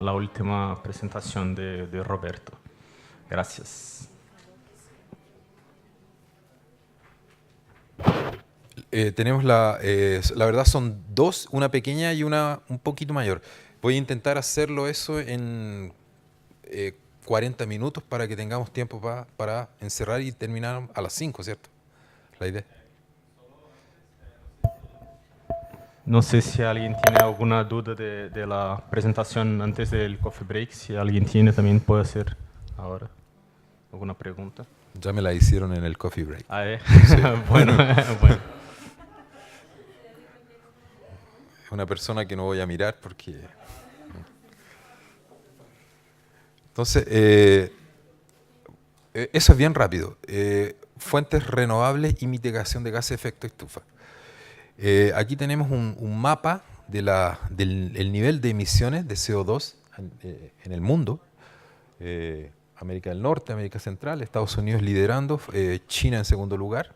la última presentación de Roberto. Gracias. Tenemos la verdad son dos, una pequeña y una un poquito mayor. Voy a intentar hacerlo eso en 40 minutos para que tengamos tiempo para encerrar y terminar a las 5, ¿cierto? La idea. No sé si alguien tiene alguna duda de la presentación antes del coffee break. Si alguien tiene, también puede hacer ahora alguna pregunta. Ya me la hicieron en el coffee break. Ah, Sí. bueno, bueno. Es una persona que no voy a mirar porque... Entonces, eso es bien rápido. Fuentes renovables y mitigación de gases de efecto estufa. Aquí tenemos un mapa del el nivel de emisiones de CO2 en el mundo. América del Norte, América Central, Estados Unidos liderando, China en segundo lugar.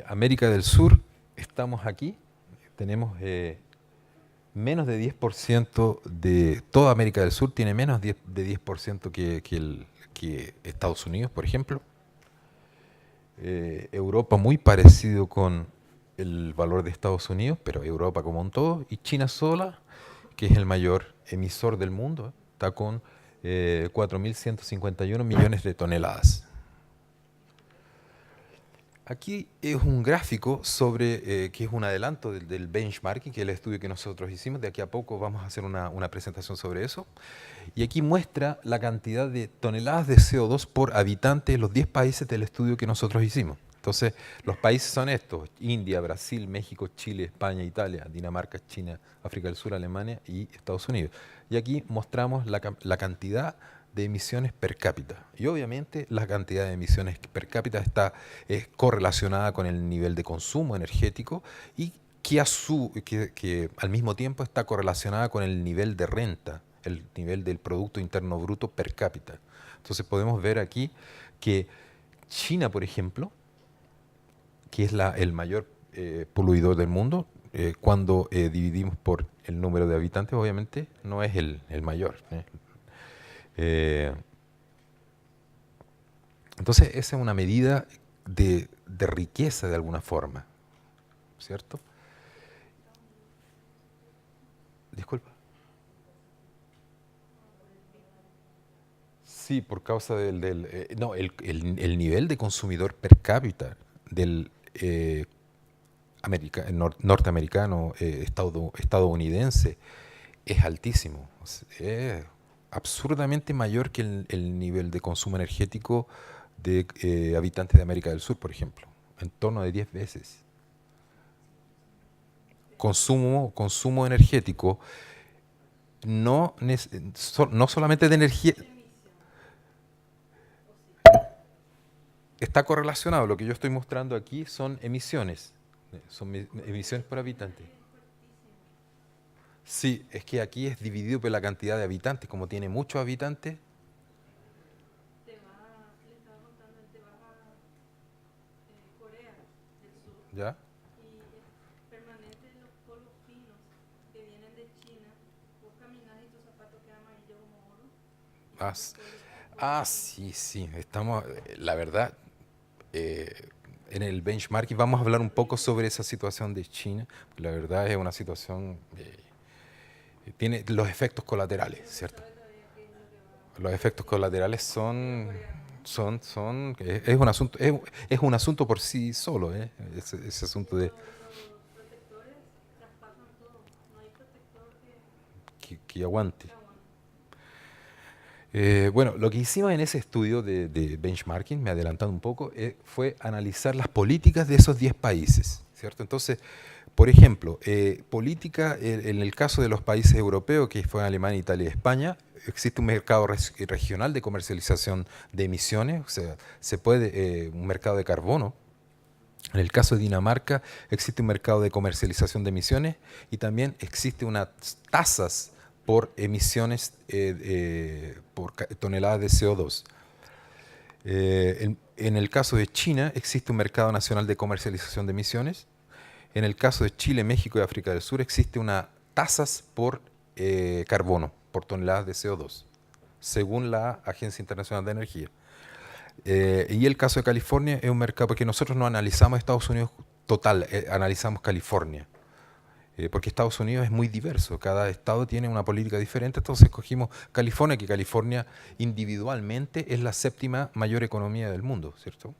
América del Sur, estamos aquí, tenemos menos de 10% de toda América del Sur, tiene menos de 10% que Estados Unidos, por ejemplo. Europa muy parecido con el valor de Estados Unidos, pero Europa como un todo, y China sola, que es el mayor emisor del mundo, está con 4.151 millones de toneladas. Aquí es un gráfico sobre, que es un adelanto del benchmarking, que es el estudio que nosotros hicimos. De aquí a poco vamos a hacer una presentación sobre eso. Y aquí muestra la cantidad de toneladas de CO2 por habitante en los 10 países del estudio que nosotros hicimos. Entonces, los países son estos: India, Brasil, México, Chile, España, Italia, Dinamarca, China, África del Sur, Alemania y Estados Unidos. Y aquí mostramos la cantidad de emisiones per cápita. Y obviamente la cantidad de emisiones per cápita es correlacionada con el nivel de consumo energético y que al mismo tiempo está correlacionada con el nivel de renta, el nivel del Producto Interno Bruto per cápita. Entonces podemos ver aquí que China, por ejemplo, que es el mayor poluidor del mundo, cuando dividimos por el número de habitantes, obviamente no es el mayor. Entonces, esa es una medida de riqueza de alguna forma, ¿cierto? Disculpa. Sí, por causa no, el nivel de consumidor per cápita del norteamericano, estadounidense, es altísimo. Es absurdamente mayor que el nivel de consumo energético de habitantes de América del Sur, por ejemplo, en torno de 10 veces. Consumo energético, no solamente de energía, está correlacionado. Lo que yo estoy mostrando aquí son emisiones, emisiones por habitante. Sí, es que aquí es dividido por la cantidad de habitantes. Como tiene muchos habitantes, ¿ya? Ah, sí, sí. Estamos, la verdad, en el benchmarking vamos a hablar un poco sobre esa situación de China. La verdad es una situación, tiene los efectos colaterales, ¿cierto? Los efectos colaterales es un asunto por sí solo, ese asunto de que aguante. Bueno, lo que hicimos en ese estudio de benchmarking, me adelantando un poco, fue analizar las políticas de esos 10 países, ¿cierto? Entonces, por ejemplo, política en el caso de los países europeos, que fue Alemania, Italia y España, existe un mercado regional de comercialización de emisiones, o sea, un mercado de carbono. En el caso de Dinamarca, existe un mercado de comercialización de emisiones y también existe unas tasas por emisiones por toneladas de CO2. En el caso de China existe un mercado nacional de comercialización de emisiones. En el caso de Chile, México y África del Sur existe una tasas por carbono por toneladas de CO2, según la Agencia Internacional de Energía. Y el caso de California es un mercado, porque nosotros no analizamos Estados Unidos total, analizamos California. Porque Estados Unidos es muy diverso, cada estado tiene una política diferente, entonces escogimos California, que California individualmente es la séptima mayor economía del mundo, ¿cierto?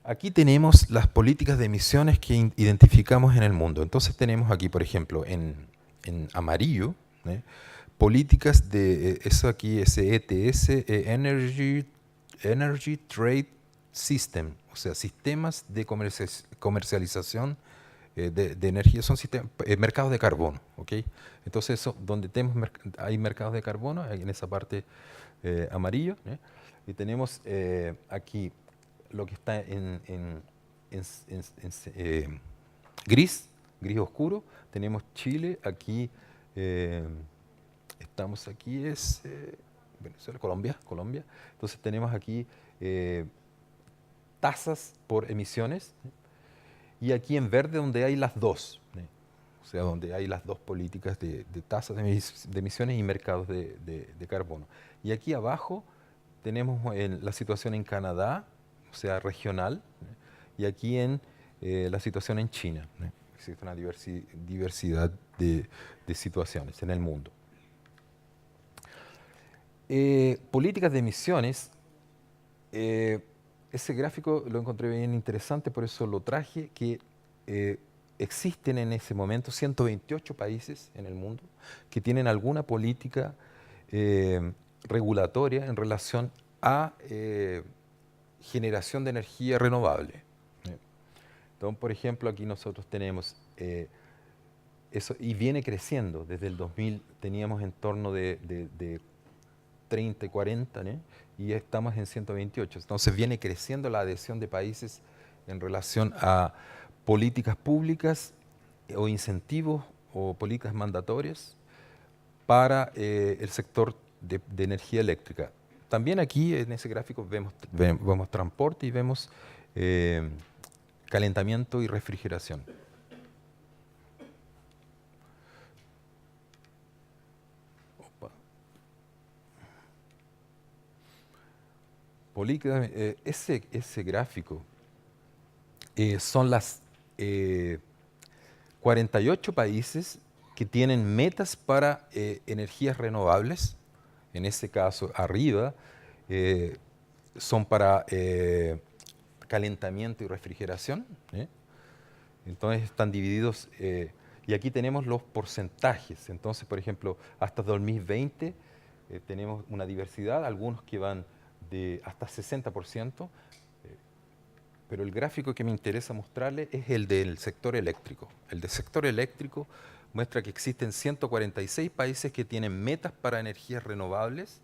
Aquí tenemos las políticas de emisiones que identificamos en el mundo. Entonces tenemos aquí, por ejemplo, en amarillo, políticas de, eso aquí es ETS, Energy Trade System, o sea, sistemas de comercialización de energía, son mercados de carbono, ¿ok? Entonces, eso, donde hay mercados de carbono, en esa parte amarillo, y tenemos aquí lo que está en gris oscuro, tenemos Chile, aquí estamos aquí, es Venezuela, Colombia, entonces tenemos aquí tasas por emisiones, y aquí en verde donde hay las dos, o sea, donde hay las dos políticas de tasas de emisiones y mercados de carbono. Y aquí abajo tenemos la situación en Canadá, o sea, regional, y aquí en la situación en China. Existe una diversidad de situaciones en el mundo. Políticas de emisiones. Ese gráfico lo encontré bien interesante, por eso lo traje, que existen en ese momento 128 países en el mundo que tienen alguna política regulatoria en relación a generación de energía renovable. Entonces, por ejemplo, aquí nosotros tenemos eso, y viene creciendo. Desde el 2000 teníamos en torno de 30 y 40, y estamos en 128. Entonces viene creciendo la adhesión de países en relación a políticas públicas o incentivos o políticas mandatorias para el sector de energía eléctrica. También aquí en ese gráfico vemos transporte y vemos calentamiento y refrigeración. Ese gráfico son las 48 países que tienen metas para energías renovables. En ese caso, arriba, son para calentamiento y refrigeración. Entonces están divididos, y aquí tenemos los porcentajes. Entonces, por ejemplo, hasta 2020 tenemos una diversidad, algunos que van de hasta 60%, pero el gráfico que me interesa mostrarles es el del sector eléctrico. El del sector eléctrico muestra que existen 146 países que tienen metas para energías renovables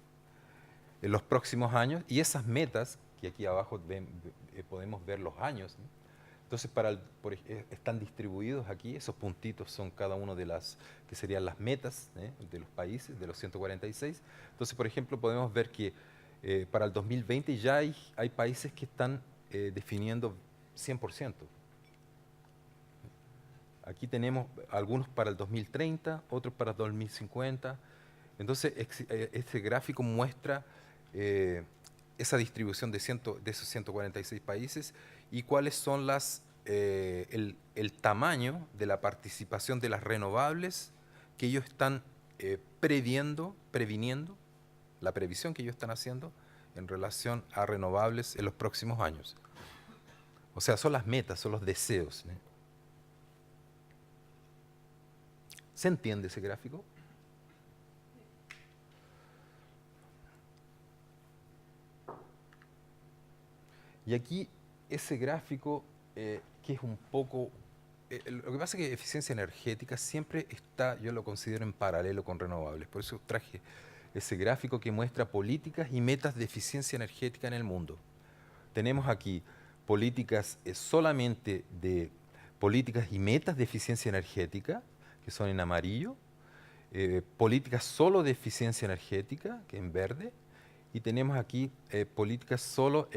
en los próximos años, y esas metas, que aquí abajo podemos ver los años, entonces están distribuidos aquí, esos puntitos son cada uno de las que serían las metas de los países, de los 146. Entonces, por ejemplo, podemos ver que para el 2020 ya hay países que están definiendo 100%. Aquí tenemos algunos para el 2030, otros para el 2050. Entonces, este gráfico muestra esa distribución de esos 146 países y cuáles son el tamaño de la participación de las renovables que ellos están previniendo, la previsión que ellos están haciendo en relación a renovables en los próximos años. O sea, son las metas, son los deseos. ¿Se entiende ese gráfico? Y aquí ese gráfico, que es un poco... lo que pasa es que eficiencia energética siempre está, yo lo considero en paralelo con renovables. Por eso traje ese gráfico que muestra políticas y metas de eficiencia energética en el mundo. Tenemos aquí políticas solamente de políticas y metas de eficiencia energética, que son en amarillo, políticas solo de eficiencia energética, que en verde, y tenemos aquí políticas solo,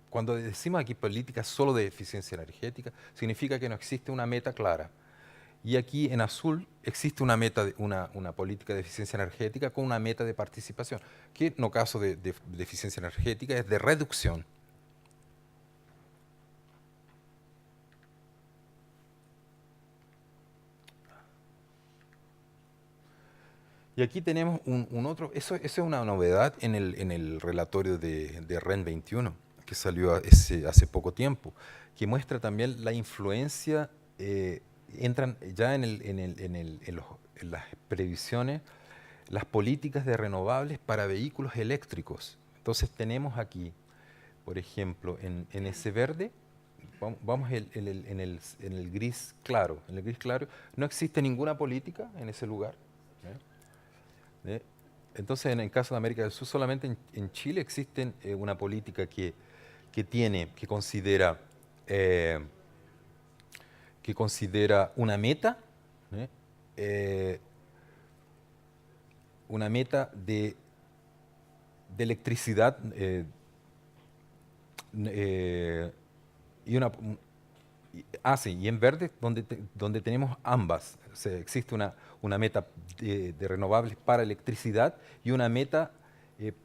cuando decimos aquí políticas solo de eficiencia energética, significa que no existe una meta clara. Y aquí en azul existe una meta, una política de eficiencia energética con una meta de participación, que no caso de eficiencia energética es de reducción. Y aquí tenemos un otro, eso es una novedad en el relatorio de REN 21, que salió hace poco tiempo, que muestra también la influencia, entran ya en las previsiones, las políticas de renovables para vehículos eléctricos. Entonces tenemos aquí, por ejemplo, en ese verde, vamos en el gris claro. En el gris claro no existe ninguna política en ese lugar. ¿Eh? Entonces, en el caso de América del Sur, solamente en Chile existe una política que considera una meta, ¿eh? Eh, una meta de electricidad y una... sí, y en verde, donde tenemos ambas. O sea, existe una meta de renovables para electricidad y una meta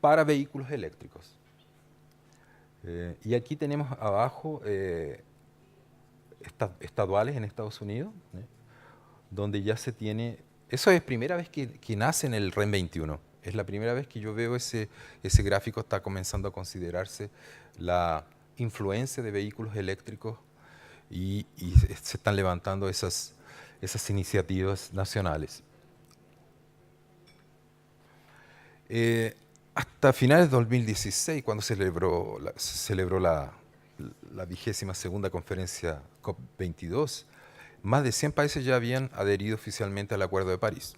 para vehículos eléctricos. Y aquí tenemos abajo estaduales en Estados Unidos, donde ya se tiene... Eso es primera vez que nace en el REN 21. Es la primera vez que yo veo ese gráfico, está comenzando a considerarse la influencia de vehículos eléctricos y se están levantando esas iniciativas nacionales. Hasta finales de 2016, cuando se celebró la 22ª conferencia COP22, más de 100 países ya habían adherido oficialmente al Acuerdo de París,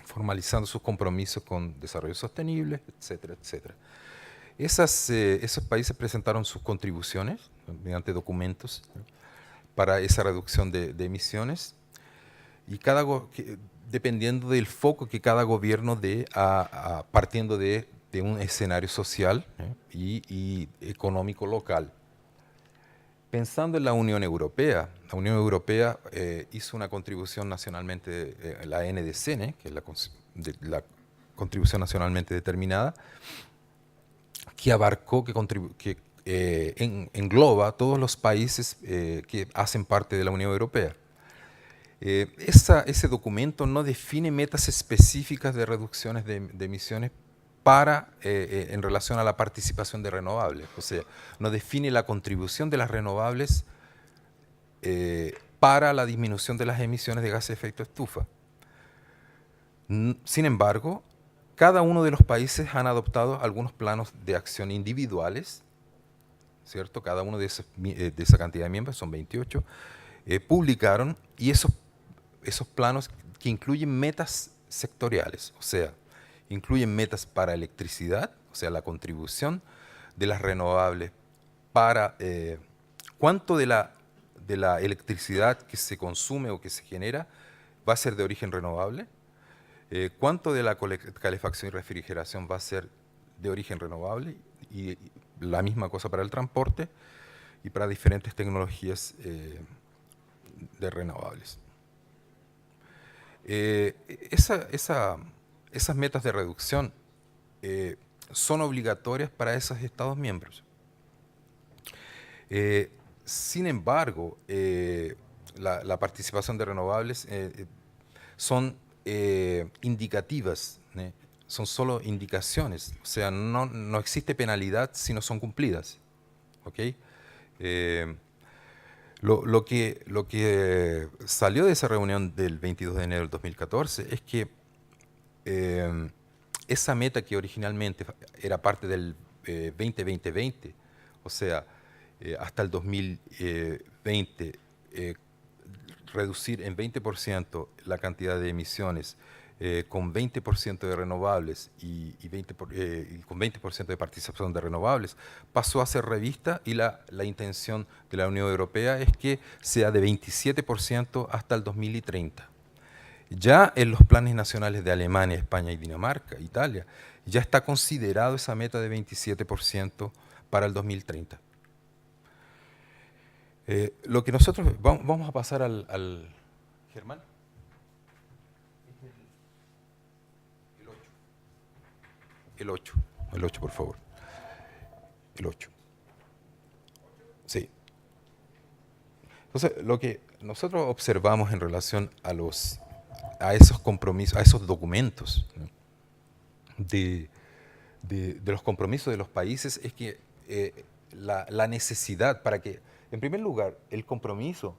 formalizando sus compromisos con desarrollo sostenible, etcétera, etcétera. Esos países presentaron sus contribuciones mediante documentos para esa reducción de emisiones y dependiendo del foco que cada gobierno dé partiendo de un escenario social y económico local. Pensando en la Unión Europea hizo una contribución nacionalmente, la NDC, que es la contribución nacionalmente determinada, que abarcó, que engloba a todos los países que hacen parte de la Unión Europea. Ese documento no define metas específicas de reducciones de emisiones en relación a la participación de renovables. O sea, no define la contribución de las renovables para la disminución de las emisiones de gases de efecto estufa. Sin embargo, cada uno de los países han adoptado algunos planos de acción individuales, ¿cierto? Cada uno de esa cantidad de miembros, son 28, publicaron, y esos planos que incluyen metas sectoriales, o sea, incluyen metas para electricidad, o sea, la contribución de las renovables para cuánto de la electricidad que se consume o que se genera va a ser de origen renovable, cuánto de la calefacción y refrigeración va a ser de origen renovable, y la misma cosa para el transporte y para diferentes tecnologías de renovables. Esas metas de reducción son obligatorias para esos Estados miembros. Sin embargo, la participación de renovables son indicativas, son solo indicaciones, o sea, no existe penalidad si no son cumplidas. ¿Okay? Lo que salió de esa reunión del 22 de enero del 2014 es que esa meta que originalmente era parte del 20-20-20, o sea, hasta el 2020, reducir en 20% la cantidad de emisiones con 20% de renovables y con 20% de participación de renovables, pasó a ser revista, y la intención de la Unión Europea es que sea de 27% hasta el 2030. Ya en los planes nacionales de Alemania, España y Dinamarca, Italia, ya está considerado esa meta de 27% para el 2030. Lo que nosotros vamos a pasar al Germán. El 8. El 8, por favor. El 8. Sí. Entonces, lo que nosotros observamos en relación a esos compromisos, a esos documentos, ¿no?, de los compromisos de los países, es que la necesidad para que, en primer lugar, el compromiso,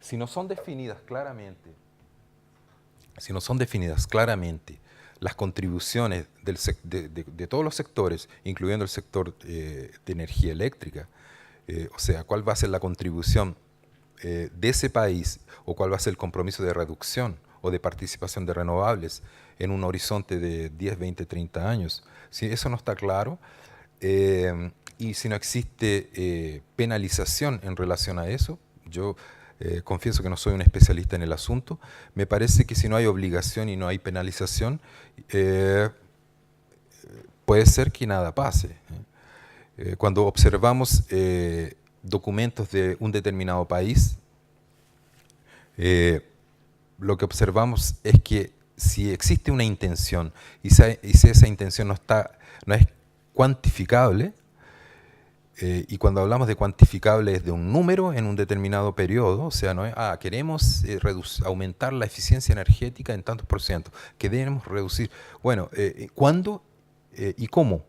si no son definidas claramente, las contribuciones de todos los sectores, incluyendo el sector de energía eléctrica, o sea, cuál va a ser la contribución de ese país o cuál va a ser el compromiso de reducción o de participación de renovables en un horizonte de 10, 20, 30 años. Si eso no está claro, y si no existe penalización en relación a eso, yo confieso que no soy un especialista en el asunto, me parece que si no hay obligación y no hay penalización, puede ser que nada pase. Cuando observamos documentos de un determinado país, lo que observamos es que si existe una intención y si esa intención no es cuantificable, y cuando hablamos de cuantificable es de un número en un determinado periodo, o sea, no es, queremos aumentar la eficiencia energética en tantos por ciento, queremos reducir, bueno, ¿cuándo y cómo?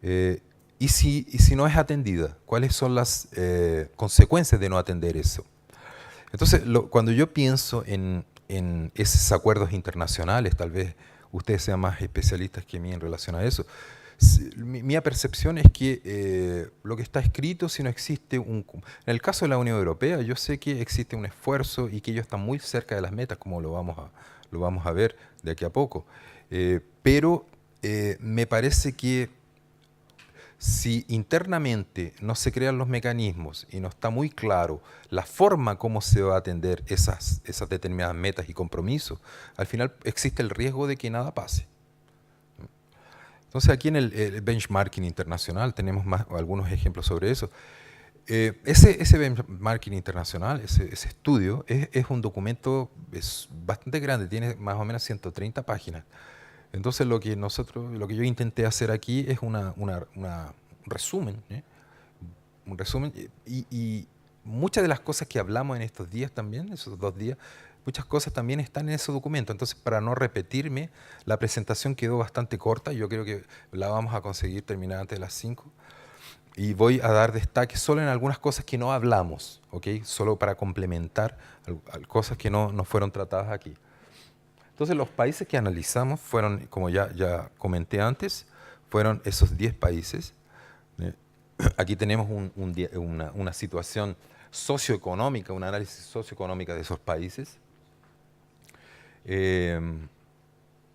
Y si no es atendida, ¿cuáles son las consecuencias de no atender eso? Entonces, cuando yo pienso en esos acuerdos internacionales, tal vez ustedes sean más especialistas que mí en relación a eso, mi percepción es que lo que está escrito, si no existe en el caso de la Unión Europea, yo sé que existe un esfuerzo y que ellos están muy cerca de las metas, como lo vamos a ver de aquí a poco. Pero me parece que si internamente no se crean los mecanismos y no está muy claro la forma como se va a atender esas determinadas metas y compromisos, al final existe el riesgo de que nada pase. Entonces aquí en el benchmarking internacional tenemos algunos ejemplos sobre eso. Ese benchmarking internacional, ese estudio, es un documento bastante grande, tiene más o menos 130 páginas. Entonces lo que yo intenté hacer aquí es un resumen, un resumen, y muchas de las cosas que hablamos en estos días también, esos 2 días, muchas cosas también están en ese documento. Entonces, para no repetirme, la presentación quedó bastante corta. Yo creo que la vamos a conseguir terminar antes de las 5. Y voy a dar destaque solo en algunas cosas que no hablamos, ¿ok? Solo para complementar cosas que no fueron tratadas aquí. Entonces, los países que analizamos fueron, como ya comenté antes, fueron esos 10 países. Aquí tenemos una situación socioeconómica, un análisis socioeconómica de esos países.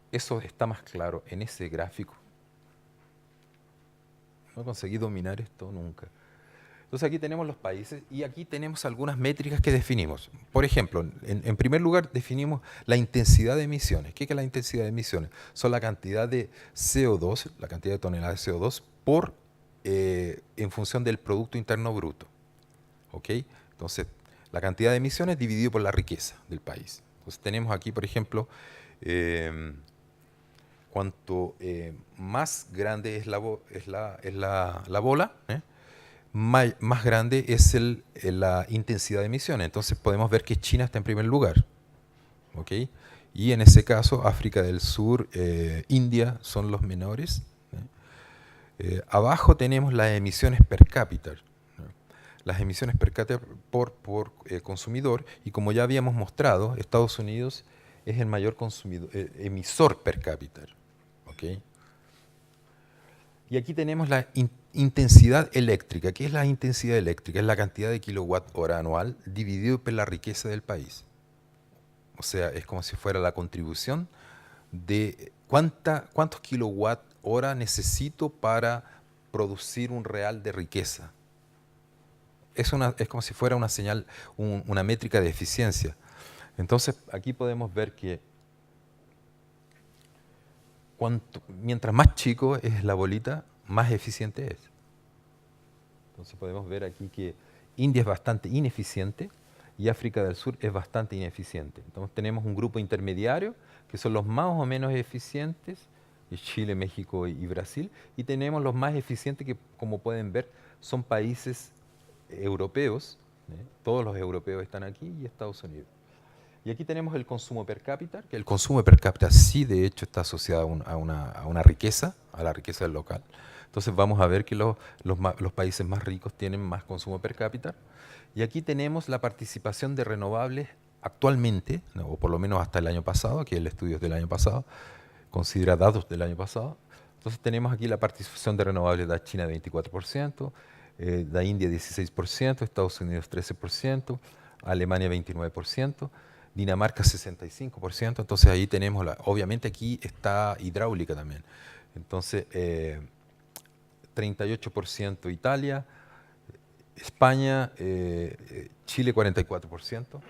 Eso está más claro en ese gráfico. No conseguí dominar esto nunca. Entonces aquí tenemos los países y aquí tenemos algunas métricas que definimos. Por ejemplo, en primer lugar definimos la intensidad de emisiones. ¿Qué es la intensidad de emisiones? Son la cantidad de CO2, la cantidad de toneladas de CO2 en función del Producto Interno Bruto. ¿Ok? Entonces, la cantidad de emisiones dividido por la riqueza del país. Entonces tenemos aquí, por ejemplo, cuanto más grande es la bola, más grande es la intensidad de emisiones. Entonces podemos ver que China está en primer lugar. ¿Okay? Y en ese caso, África del Sur, India son los menores. Abajo tenemos las emisiones per cápita. Las emisiones per cápita por consumidor, y como ya habíamos mostrado, Estados Unidos es el mayor emisor per cápita. ¿Okay? Y aquí tenemos la intensidad eléctrica. ¿Qué es la intensidad eléctrica? Es la cantidad de kilowatt hora anual dividido por la riqueza del país. O sea, es como si fuera la contribución de cuántos kilowatt hora necesito para producir un real de riqueza. Es como si fuera una señal, una métrica de eficiencia. Entonces, aquí podemos ver que mientras más chico es la bolita, más eficiente es. Entonces podemos ver aquí que India es bastante ineficiente y África del Sur es bastante ineficiente. Entonces tenemos un grupo intermediario, que son los más o menos eficientes, Chile, México y Brasil, y tenemos los más eficientes que, como pueden ver, son países europeos, todos los europeos están aquí, y Estados Unidos. Y aquí tenemos el consumo per cápita, que el consumo per cápita sí de hecho está asociado a una riqueza, a la riqueza del local. Entonces vamos a ver que los países más ricos tienen más consumo per cápita. Y aquí tenemos la participación de renovables actualmente, ¿no? O por lo menos hasta el año pasado, que el estudio es del año pasado, considera datos del año pasado. Entonces tenemos aquí la participación de renovables de China 24%, de India 16%, Estados Unidos 13%, Alemania 29%, Dinamarca 65%, entonces ahí tenemos, obviamente aquí está hidráulica también, entonces 38% Italia, España, Chile 44%,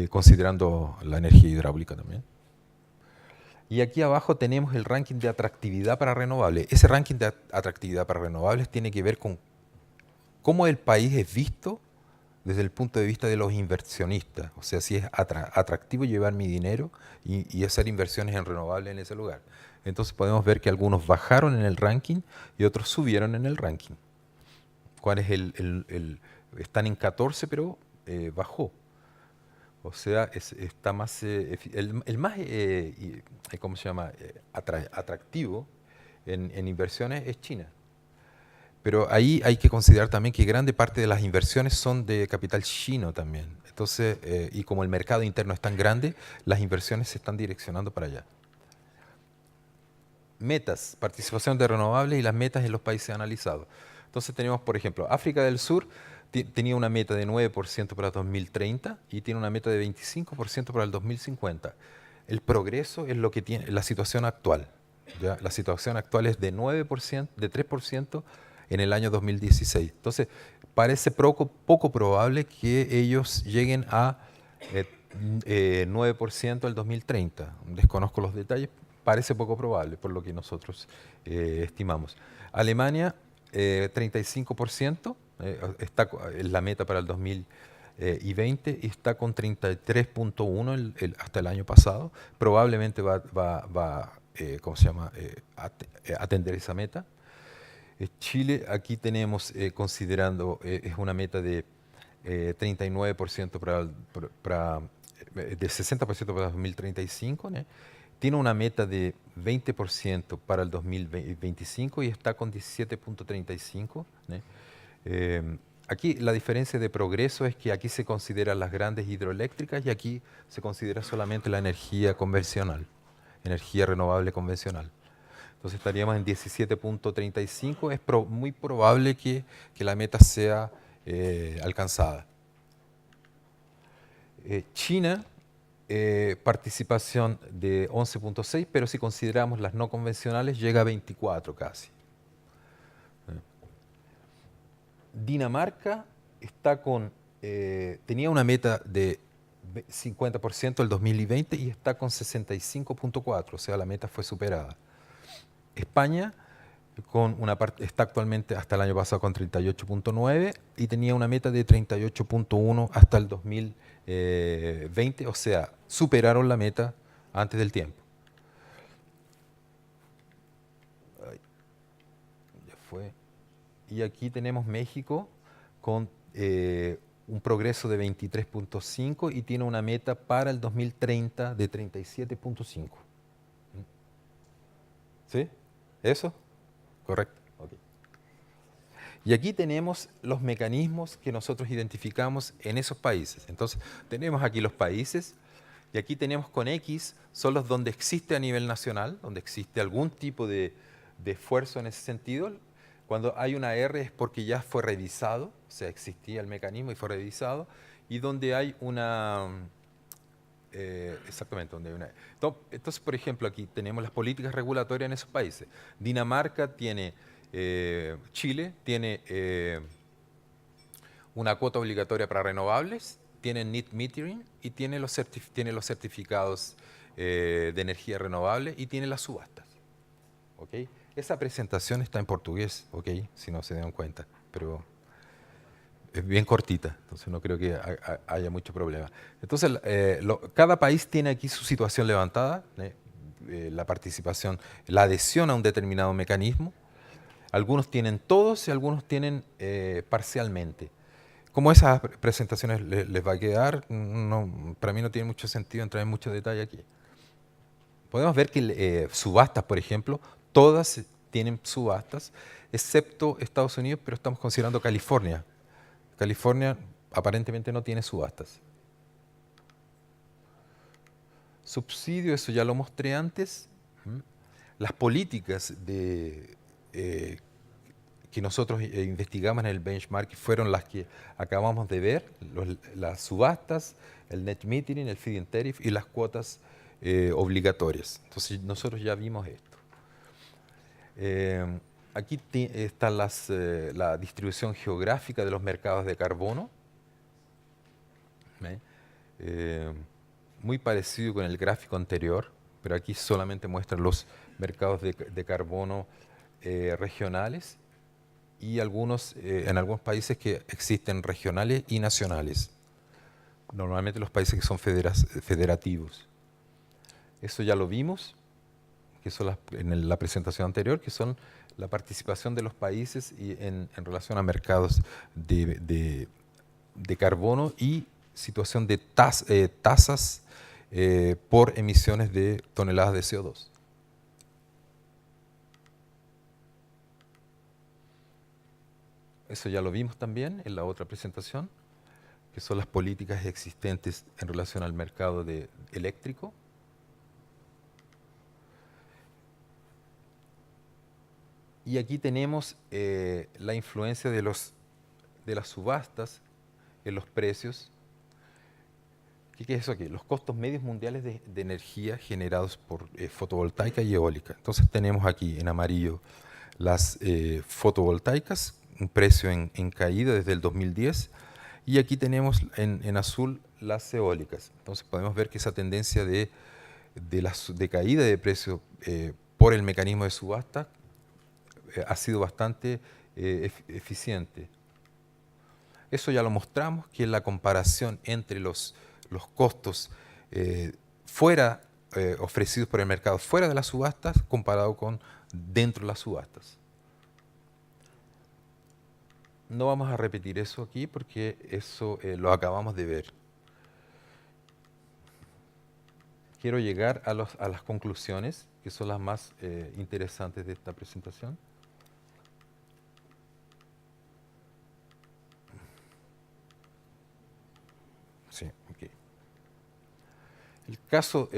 considerando la energía hidráulica también. Y aquí abajo tenemos el ranking de atractividad para renovables. Ese ranking de atractividad para renovables tiene que ver con cómo el país es visto desde el punto de vista de los inversionistas. O sea, si es atractivo llevar mi dinero y hacer inversiones en renovables en ese lugar. Entonces podemos ver que algunos bajaron en el ranking y otros subieron en el ranking. ¿Cuál es están en 14, pero bajó. O sea, está más, el más, ¿cómo se llama?, atractivo en inversiones es China. Pero ahí hay que considerar también que grande parte de las inversiones son de capital chino también. Entonces, y como el mercado interno es tan grande, las inversiones se están direccionando para allá. Metas, participación de renovables y las metas en los países analizados. Entonces tenemos, por ejemplo, África del Sur tenía una meta de 9% para 2030 y tiene una meta de 25% para el 2050. El progreso es lo que tiene la situación actual. ¿Ya? La situación actual es de 9%, de 3% en el año 2016. Entonces, parece poco probable que ellos lleguen a 9% al 2030. Desconozco los detalles, parece poco probable por lo que nosotros estimamos. Alemania, 35%, está en la meta para el 2020 y está con 33.1 hasta el año pasado. Probablemente va ¿cómo se llama?, atender esa meta. Chile, aquí tenemos, considerando, es una meta de 39% de 60% para 2035, ¿no? Tiene una meta de 20% para el 2025 y está con 17.35. Aquí la diferencia de progreso es que aquí se consideran las grandes hidroeléctricas y aquí se considera solamente la energía convencional, energía renovable convencional. Entonces estaríamos en 17.35, es muy probable que la meta sea alcanzada. China, participación de 11.6, pero si consideramos las no convencionales llega a 24 casi. Dinamarca está tenía una meta de 50% el 2020 y está con 65.4, o sea, la meta fue superada. España está actualmente hasta el año pasado con 38.9 y tenía una meta de 38.1 hasta el 2020, o sea, superaron la meta antes del tiempo. Ya fue. Y aquí tenemos México con un progreso de 23.5 y tiene una meta para el 2030 de 37.5. ¿Sí? ¿Eso? Correcto. Okay. Y aquí tenemos los mecanismos que nosotros identificamos en esos países. Entonces, tenemos aquí los países y aquí tenemos con X, son los donde existe a nivel nacional, donde existe algún tipo de esfuerzo en ese sentido. Cuando hay una R es porque ya fue revisado, o sea, existía el mecanismo y fue revisado, y donde hay una... exactamente, donde hay una... Entonces, por ejemplo, aquí tenemos las políticas regulatorias en esos países. Dinamarca tiene, Chile tiene una cuota obligatoria para renovables, tiene net metering y tiene los certificados de energía renovable y tiene las subastas. ¿Okay? Esa presentación está en portugués, ¿okay? Si no se dan cuenta, pero es bien cortita, entonces no creo que haya mucho problema. Entonces, cada país tiene aquí su situación levantada, la participación, la adhesión a un determinado mecanismo. Algunos tienen todos y algunos tienen parcialmente. Como esas presentaciones les va a quedar, no, para mí no tiene mucho sentido entrar en mucho detalle aquí. Podemos ver que subastas, por ejemplo, todas tienen subastas, excepto Estados Unidos, pero estamos considerando California. California aparentemente no tiene subastas. Subsidio, eso ya lo mostré antes. Las políticas que nosotros investigamos en el benchmark fueron las que acabamos de ver, las subastas, el net metering, el feed-in tariff y las cuotas obligatorias. Entonces nosotros ya vimos esto. Aquí está la distribución geográfica de los mercados de carbono. Muy parecido con el gráfico anterior, pero aquí solamente muestra los mercados de carbono regionales y en algunos países que existen regionales y nacionales. Normalmente los países que son federativos. Eso ya lo vimos, que son en la presentación anterior, que son la participación de los países en relación a mercados de carbono y situación de tasas por emisiones de toneladas de CO2. Eso ya lo vimos también en la otra presentación, que son las políticas existentes en relación al mercado eléctrico. Y aquí tenemos la influencia de las subastas en los precios. ¿Qué es eso aquí? Los costos medios mundiales de energía generados por fotovoltaica y eólica. Entonces tenemos aquí en amarillo las fotovoltaicas, un precio en caída desde el 2010, y aquí tenemos en azul las eólicas. Entonces podemos ver que esa tendencia de caída de precio por el mecanismo de subasta ha sido bastante eficiente. Eso ya lo mostramos, que es la comparación entre los costos ofrecidos por el mercado fuera de las subastas comparado con dentro de las subastas. No vamos a repetir eso aquí porque eso lo acabamos de ver. Quiero llegar a las conclusiones, que son las más interesantes de esta presentación. Sí, ok. El caso,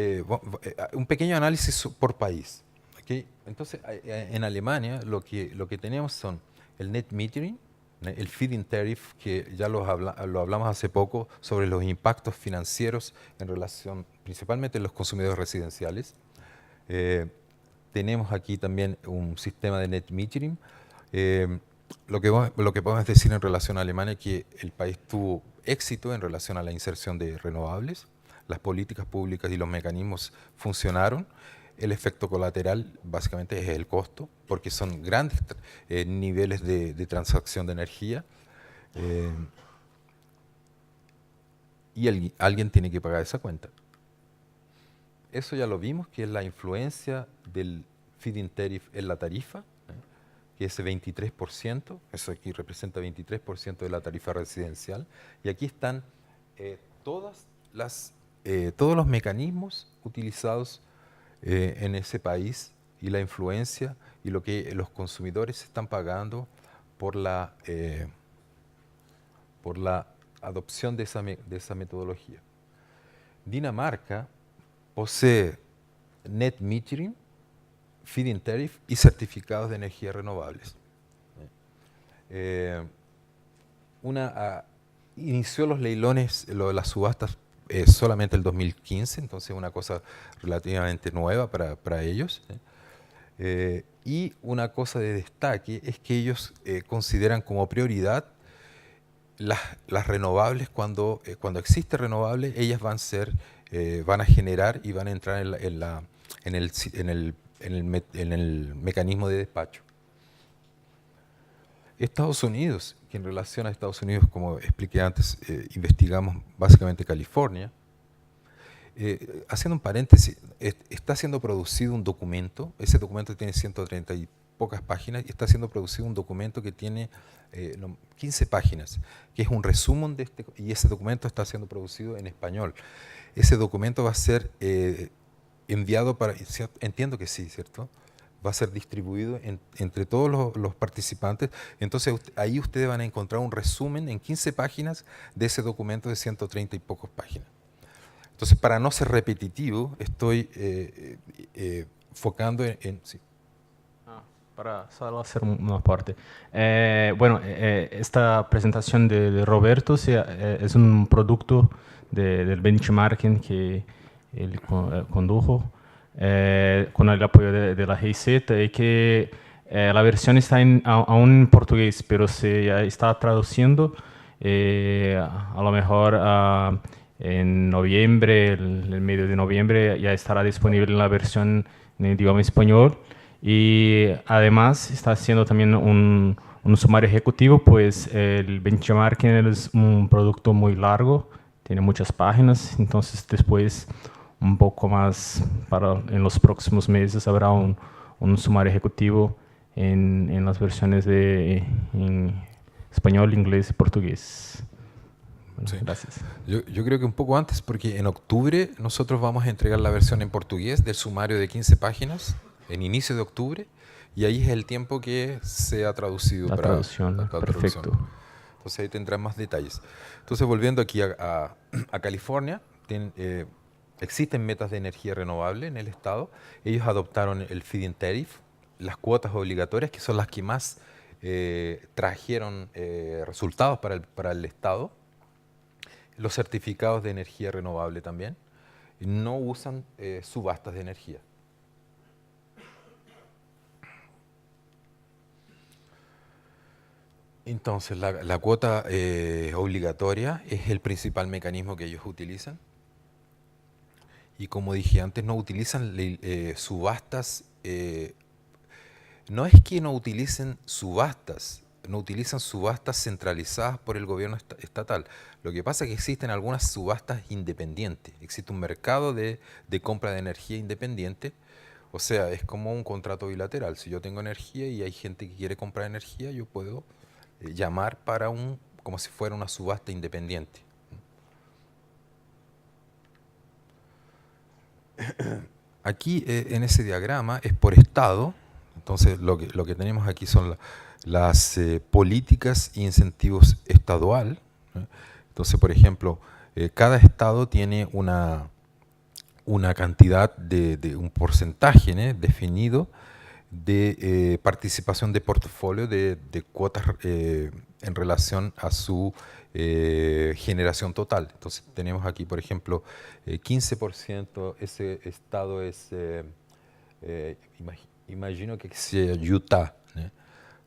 un pequeño análisis por país. ¿Okay? Entonces, en Alemania lo que tenemos son el net metering, el feed-in tariff, que ya lo hablamos hace poco sobre los impactos financieros en relación principalmente en los consumidores residenciales. Tenemos aquí también un sistema de net metering. Lo que podemos decir en relación a Alemania es que el país tuvo éxito en relación a la inserción de renovables. Las políticas públicas y los mecanismos funcionaron. El efecto colateral básicamente es el costo, porque son grandes niveles de transacción de energía y alguien tiene que pagar esa cuenta. Eso ya lo vimos, que es la influencia del feed-in tariff en la tarifa, que es 23%, eso aquí representa 23% de la tarifa residencial, y aquí están todos los mecanismos utilizados en ese país y la influencia y lo que los consumidores están pagando por la adopción de esa metodología. Dinamarca posee net metering, feed-in tariff y certificados de energías renovables. Inició los leilones, las subastas solamente el 2015, entonces es una cosa relativamente nueva para ellos. Y una cosa de destaque es que ellos consideran como prioridad las renovables. Cuando existe renovable, ellas van a generar y van a entrar en el mecanismo de despacho. Estados Unidos, que en relación a Estados Unidos, como expliqué antes, investigamos básicamente California. Haciendo un paréntesis, está siendo producido un documento, ese documento tiene 130 y pocas páginas, y está siendo producido un documento que tiene 15 páginas, que es un resumen de y ese documento está siendo producido en español. Ese documento va a ser enviado para, entiendo que sí, ¿cierto? Va a ser distribuido entre todos los participantes. Entonces ahí ustedes van a encontrar un resumen en 15 páginas de ese documento de 130 y pocas páginas. Entonces, para no ser repetitivo, estoy enfocando en sí. Para solo hacer una parte. Bueno, esta presentación de Roberto sí, es un producto del benchmarking que él condujo con el apoyo de la GIZ y que la versión está aún en portugués, pero se está traduciendo a lo mejor en noviembre, el medio de noviembre, ya estará disponible la versión en idioma español. Y además está haciendo también un sumario ejecutivo, pues el benchmarking es un producto muy largo, tiene muchas páginas, entonces después un poco más en los próximos meses habrá un sumario ejecutivo en las versiones en español, inglés y portugués. Bueno, sí. Gracias. Yo creo que un poco antes, porque en octubre nosotros vamos a entregar la versión en portugués del sumario de 15 páginas, en inicio de octubre, y ahí es el tiempo que se ha traducido La para traducción, la perfecto. traducción. Entonces ahí tendrán más detalles. Entonces volviendo aquí a California, existen metas de energía renovable en el estado. Ellos adoptaron el feed-in tariff, las cuotas obligatorias, que son las que más trajeron resultados para el estado. Los certificados de energía renovable también. No usan subastas de energía. Entonces, la cuota obligatoria es el principal mecanismo que ellos utilizan. Y como dije antes, no utilizan subastas. No es que no utilicen subastas, no utilizan subastas centralizadas por el gobierno estatal. Lo que pasa es que existen algunas subastas independientes. Existe un mercado de compra de energía independiente. O sea, es como un contrato bilateral. Si yo tengo energía y hay gente que quiere comprar energía, yo puedo llamar para como si fuera una subasta independiente. Aquí en ese diagrama es por estado. Entonces lo que tenemos aquí son las políticas e incentivos estadual. Entonces, por ejemplo, cada estado tiene una cantidad de un porcentaje definido de participación de portafolio de cuotas en relación a su generación total. Entonces tenemos aquí, por ejemplo, 15%, ese estado es, imagino que sea Utah.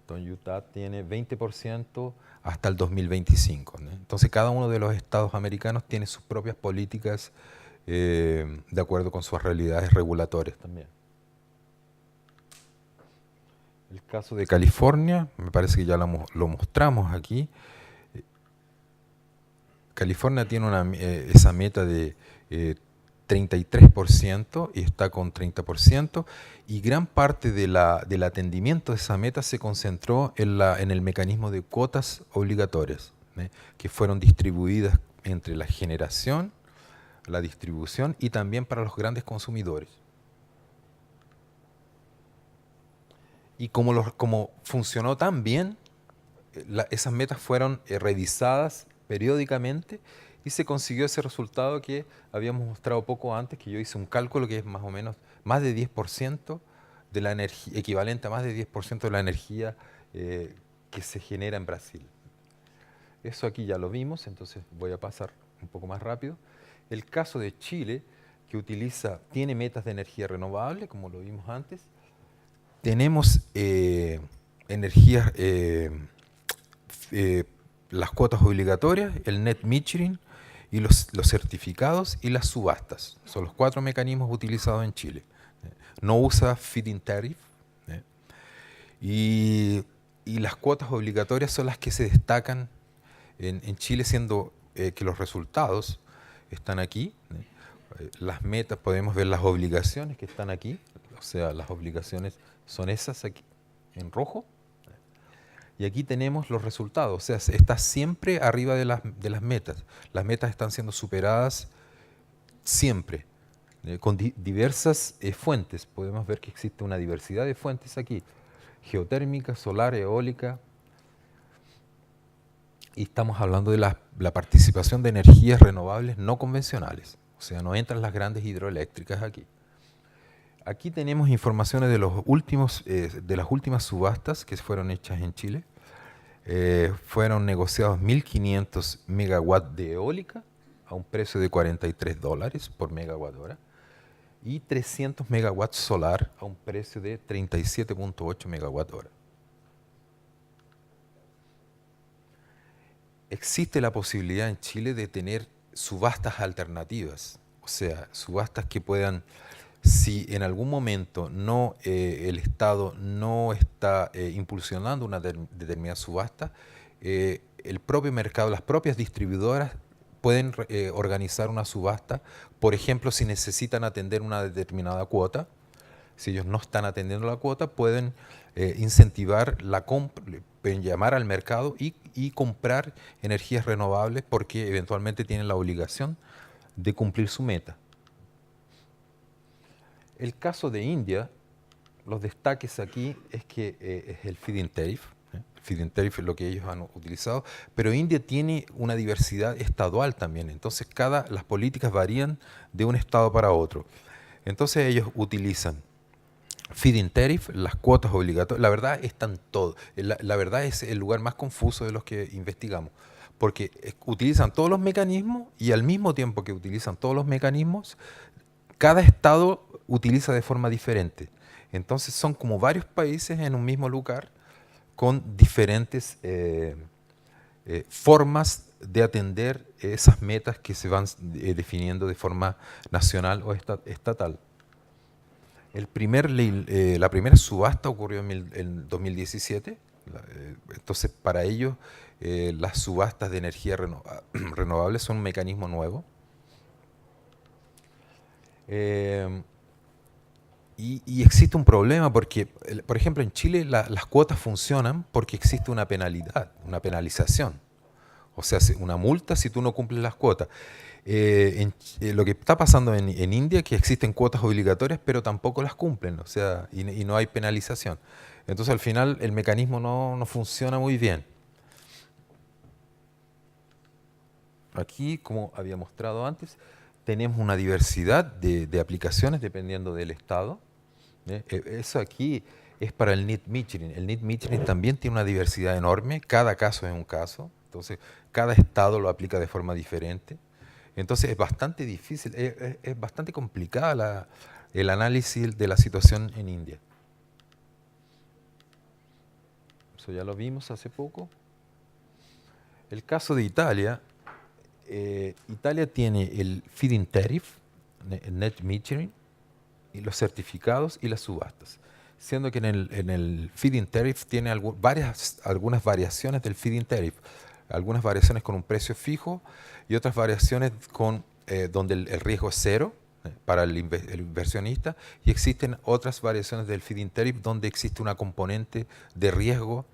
Entonces Utah tiene 20% hasta el 2025. Entonces cada uno de los estados americanos tiene sus propias políticas de acuerdo con sus realidades regulatorias también. El caso de California, me parece que ya lo mostramos aquí. California tiene esa meta de 33% y está con 30%, y gran parte del atendimiento de esa meta se concentró en el mecanismo de cuotas obligatorias, que fueron distribuidas entre la generación, la distribución y también para los grandes consumidores. Y como funcionó tan bien, esas metas fueron revisadas periódicamente y se consiguió ese resultado que habíamos mostrado poco antes, que yo hice un cálculo que es más o menos más de 10% de la energía, equivalente a más de 10% de la energía que se genera en Brasil. Eso aquí ya lo vimos, entonces voy a pasar un poco más rápido. El caso de Chile, que tiene metas de energía renovable, como lo vimos antes. Tenemos energías, las cuotas obligatorias, el net metering y los certificados y las subastas. Son los 4 mecanismos utilizados en Chile. No usa feed-in tariff. Y y las cuotas obligatorias son las que se destacan en Chile, siendo que los resultados están aquí. Las metas, podemos ver las obligaciones que están aquí, o sea, las obligaciones son esas aquí, en rojo. Y aquí tenemos los resultados, o sea, está siempre arriba de las metas. Las metas están siendo superadas siempre, con diversas fuentes. Podemos ver que existe una diversidad de fuentes aquí, geotérmica, solar, eólica, y estamos hablando de la participación de energías renovables no convencionales, o sea, no entran las grandes hidroeléctricas aquí. Aquí tenemos informaciones de las últimas subastas que fueron hechas en Chile. Fueron negociados 1.500 megawatts de eólica a un precio de $43 por megawatt hora y 300 megawatts solar a un precio de 37.8 megawatt hora. Existe la posibilidad en Chile de tener subastas alternativas, o sea, subastas que puedan, si en algún momento el Estado no está impulsionando una determinada subasta, el propio mercado, las propias distribuidoras pueden organizar una subasta, por ejemplo, si necesitan atender una determinada cuota. Si ellos no están atendiendo la cuota, pueden incentivar la compra, pueden llamar al mercado y comprar energías renovables porque eventualmente tienen la obligación de cumplir su meta. El caso de India, los destaques aquí es que es el feed-in tariff. El feed-in tariff es lo que ellos han utilizado, pero India tiene una diversidad estadual también, entonces las políticas varían de un estado para otro. Entonces ellos utilizan feed-in tariff, las cuotas obligatorias. La verdad están todos. La verdad es el lugar más confuso de los que investigamos, porque utilizan todos los mecanismos y al mismo tiempo que utilizan todos los mecanismos, cada estado utiliza de forma diferente. Entonces son como varios países en un mismo lugar con diferentes formas de atender esas metas que se van definiendo de forma nacional o estatal. La primera subasta ocurrió en 2017, entonces para ellos las subastas de energía renovables son un mecanismo nuevo. Y existe un problema porque, por ejemplo, en Chile las cuotas funcionan porque existe una penalidad, una penalización. O sea, una multa si tú no cumples las cuotas. Lo que está pasando en India es que existen cuotas obligatorias, pero tampoco las cumplen, o sea, y no hay penalización. Entonces, al final, el mecanismo no funciona muy bien. Aquí, como había mostrado antes, tenemos una diversidad de aplicaciones dependiendo del estado. Eso aquí es para el net metering. El net metering también tiene una diversidad enorme, cada caso es un caso, entonces cada estado lo aplica de forma diferente. Entonces es bastante difícil, es bastante complicada el análisis de la situación en India. Eso ya lo vimos hace poco. El caso de Italia, Italia tiene el feed-in tariff, el net metering, y los certificados y las subastas. Siendo que en el feed-in tariff tiene algunas variaciones del feed-in tariff, algunas variaciones con un precio fijo y otras variaciones donde el riesgo es cero para el inversionista, y existen otras variaciones del feed-in tariff donde existe una componente de riesgo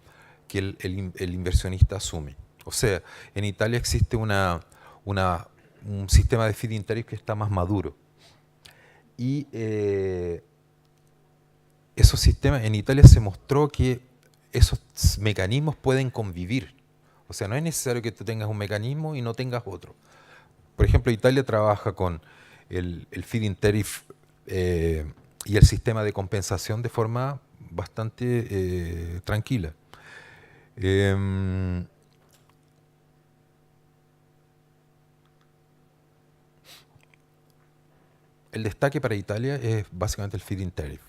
que el inversionista asume. O sea, en Italia existe un sistema de feed-in tariff que está más maduro. Y esos sistemas, en Italia se mostró que esos mecanismos pueden convivir. O sea, no es necesario que tú tengas un mecanismo y no tengas otro. Por ejemplo, Italia trabaja con el feed-in tariff y el sistema de compensación de forma bastante tranquila. El destaque para Italia es básicamente el feed-in tariff.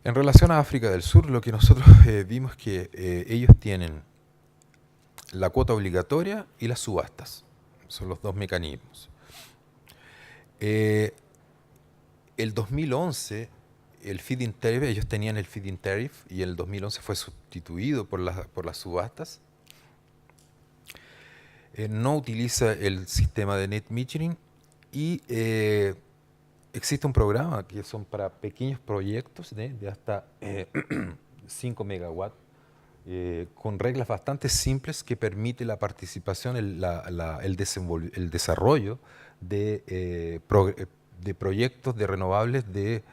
En relación a África del Sur, lo que nosotros vimos es que ellos tienen la cuota obligatoria y las subastas. Son los dos mecanismos. El 2011 el feed-in tariff, ellos tenían el feed-in tariff y en el 2011 fue sustituido por las subastas. No utiliza el sistema de net metering y existe un programa que son para pequeños proyectos de hasta 5 megawatts con reglas bastante simples que permite la participación, el desarrollo de proyectos de renovables de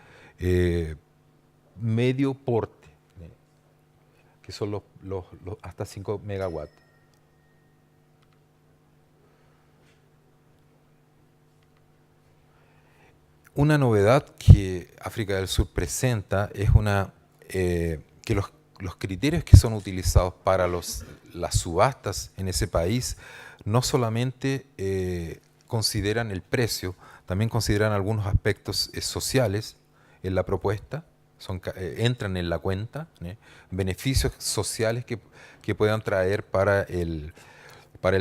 medio porte, que son los hasta 5 megawatts. Una novedad que África del Sur presenta es que los criterios que son utilizados para las subastas en ese país no solamente consideran el precio, también consideran algunos aspectos sociales en la propuesta, entran en la cuenta, beneficios sociales que puedan traer para el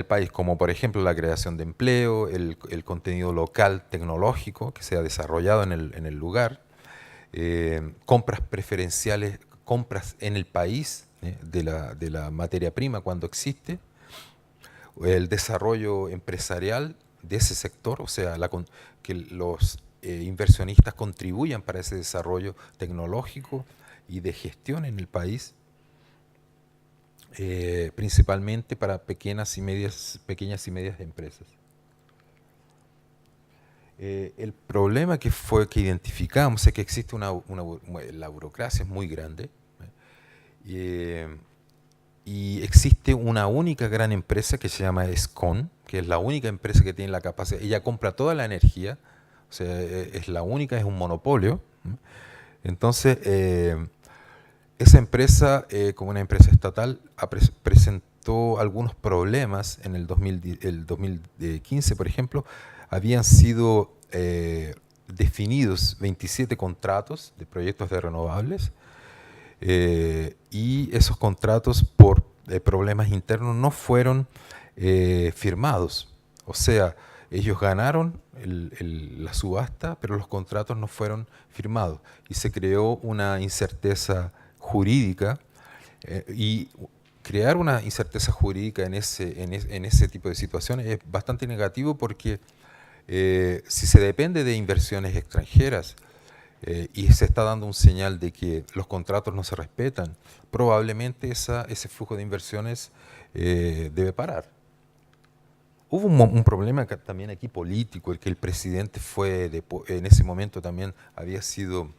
país, como por ejemplo la creación de empleo, el contenido local tecnológico que sea desarrollado en el lugar, compras preferenciales, compras en el país de la materia prima cuando existe, el desarrollo empresarial de ese sector, o sea, que los inversionistas contribuyan para ese desarrollo tecnológico y de gestión en el país. Principalmente para pequeñas y medias empresas. El problema que identificamos es que existe la burocracia es muy grande y existe una única gran empresa que se llama Escon, que es la única empresa que tiene la capacidad, ella compra toda la energía, o sea, es la única, es un monopolio. Entonces, esa empresa, como una empresa estatal, presentó algunos problemas en el 2015, por ejemplo. Habían sido definidos 27 contratos de proyectos de renovables y esos contratos por problemas internos no fueron firmados. O sea, ellos ganaron la subasta, pero los contratos no fueron firmados y se creó una incerteza jurídica y crear una incerteza jurídica en ese tipo de situaciones es bastante negativo porque si se depende de inversiones extranjeras y se está dando un señal de que los contratos no se respetan, probablemente ese flujo de inversiones debe parar. Hubo un problema también aquí político, el que el presidente en ese momento también había sido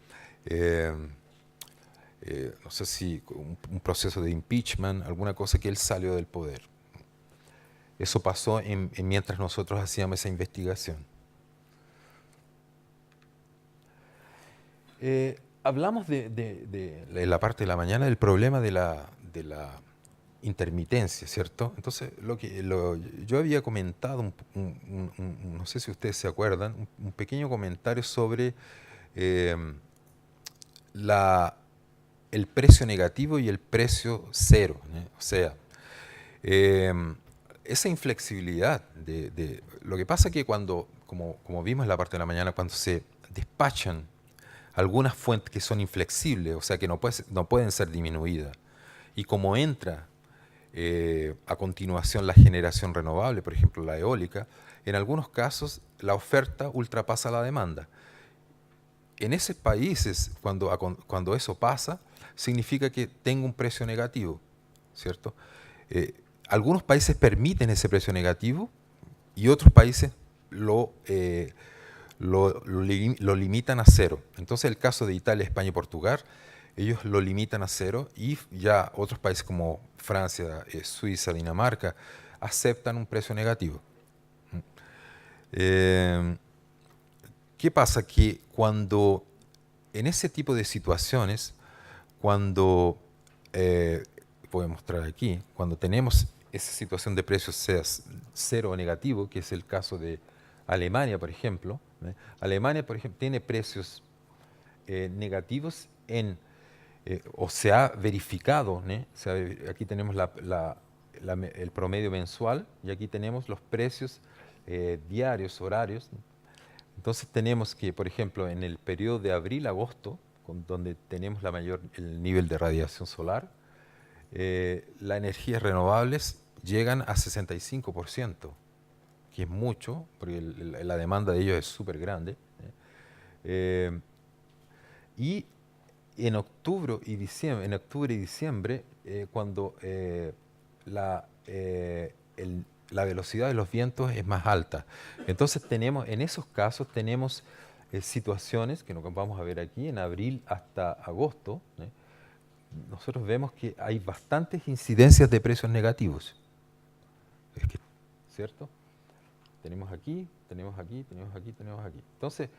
no sé si un proceso de impeachment, alguna cosa que él salió del poder. Eso pasó mientras nosotros hacíamos esa investigación. Hablamos de la parte de la mañana del problema de la intermitencia, ¿cierto? Entonces, yo había comentado, no sé si ustedes se acuerdan, un pequeño comentario sobre el precio negativo y el precio cero, o sea, esa inflexibilidad lo que pasa es que como vimos en la parte de la mañana, cuando se despachan algunas fuentes que son inflexibles, o sea que no pueden ser disminuidas, y como entra a continuación la generación renovable, por ejemplo la eólica, en algunos casos la oferta ultrapasa la demanda. En esos países, cuando eso pasa, significa que tengo un precio negativo, ¿cierto? Algunos países permiten ese precio negativo y otros países lo limitan a cero. Entonces, el caso de Italia, España y Portugal, ellos lo limitan a cero y ya otros países como Francia, Suiza, Dinamarca, aceptan un precio negativo. ¿Qué pasa? Que en ese tipo de situaciones, puedo mostrar aquí, cuando tenemos esa situación de precios sea cero o negativo, que es el caso de Alemania, por ejemplo. Alemania, por ejemplo, tiene precios negativos o se ha verificado, aquí tenemos el promedio mensual y aquí tenemos los precios diarios, horarios. Entonces tenemos que, por ejemplo, en el periodo de abril-agosto, donde tenemos el nivel de radiación solar, las energías renovables llegan a 65%, que es mucho, porque la demanda de ellos es súper grande. Y en octubre y diciembre, cuando la velocidad de los vientos es más alta. Entonces en esos casos tenemos situaciones que nos vamos a ver aquí en abril hasta agosto. Nosotros vemos que hay bastantes incidencias de precios negativos. ¿Cierto? Tenemos aquí, tenemos aquí, tenemos aquí, tenemos aquí. Entonces,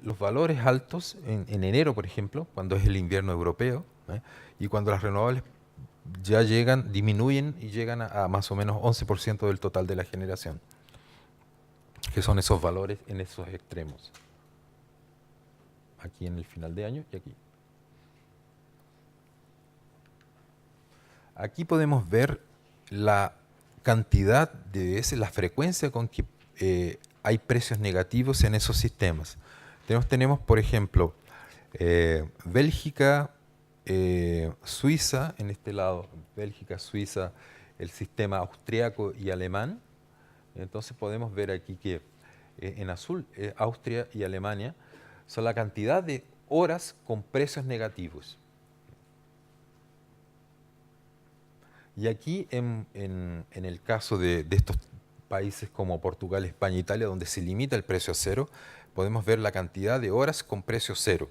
los valores altos en enero, por ejemplo, cuando es el invierno europeo, y cuando las renovables ya disminuyen y llegan a más o menos 11% del total de la generación, que son esos valores en esos extremos. Aquí en el final de año y aquí. Aquí podemos ver la cantidad de veces, la frecuencia con que hay precios negativos en esos sistemas. Tenemos por ejemplo, Bélgica, Suiza, en este lado, Bélgica, Suiza, el sistema austriaco y alemán. Entonces podemos ver aquí que en azul, Austria y Alemania, son la cantidad de horas con precios negativos. Y aquí en el caso de estos países como Portugal, España e Italia, donde se limita el precio a cero, podemos ver la cantidad de horas con precio cero.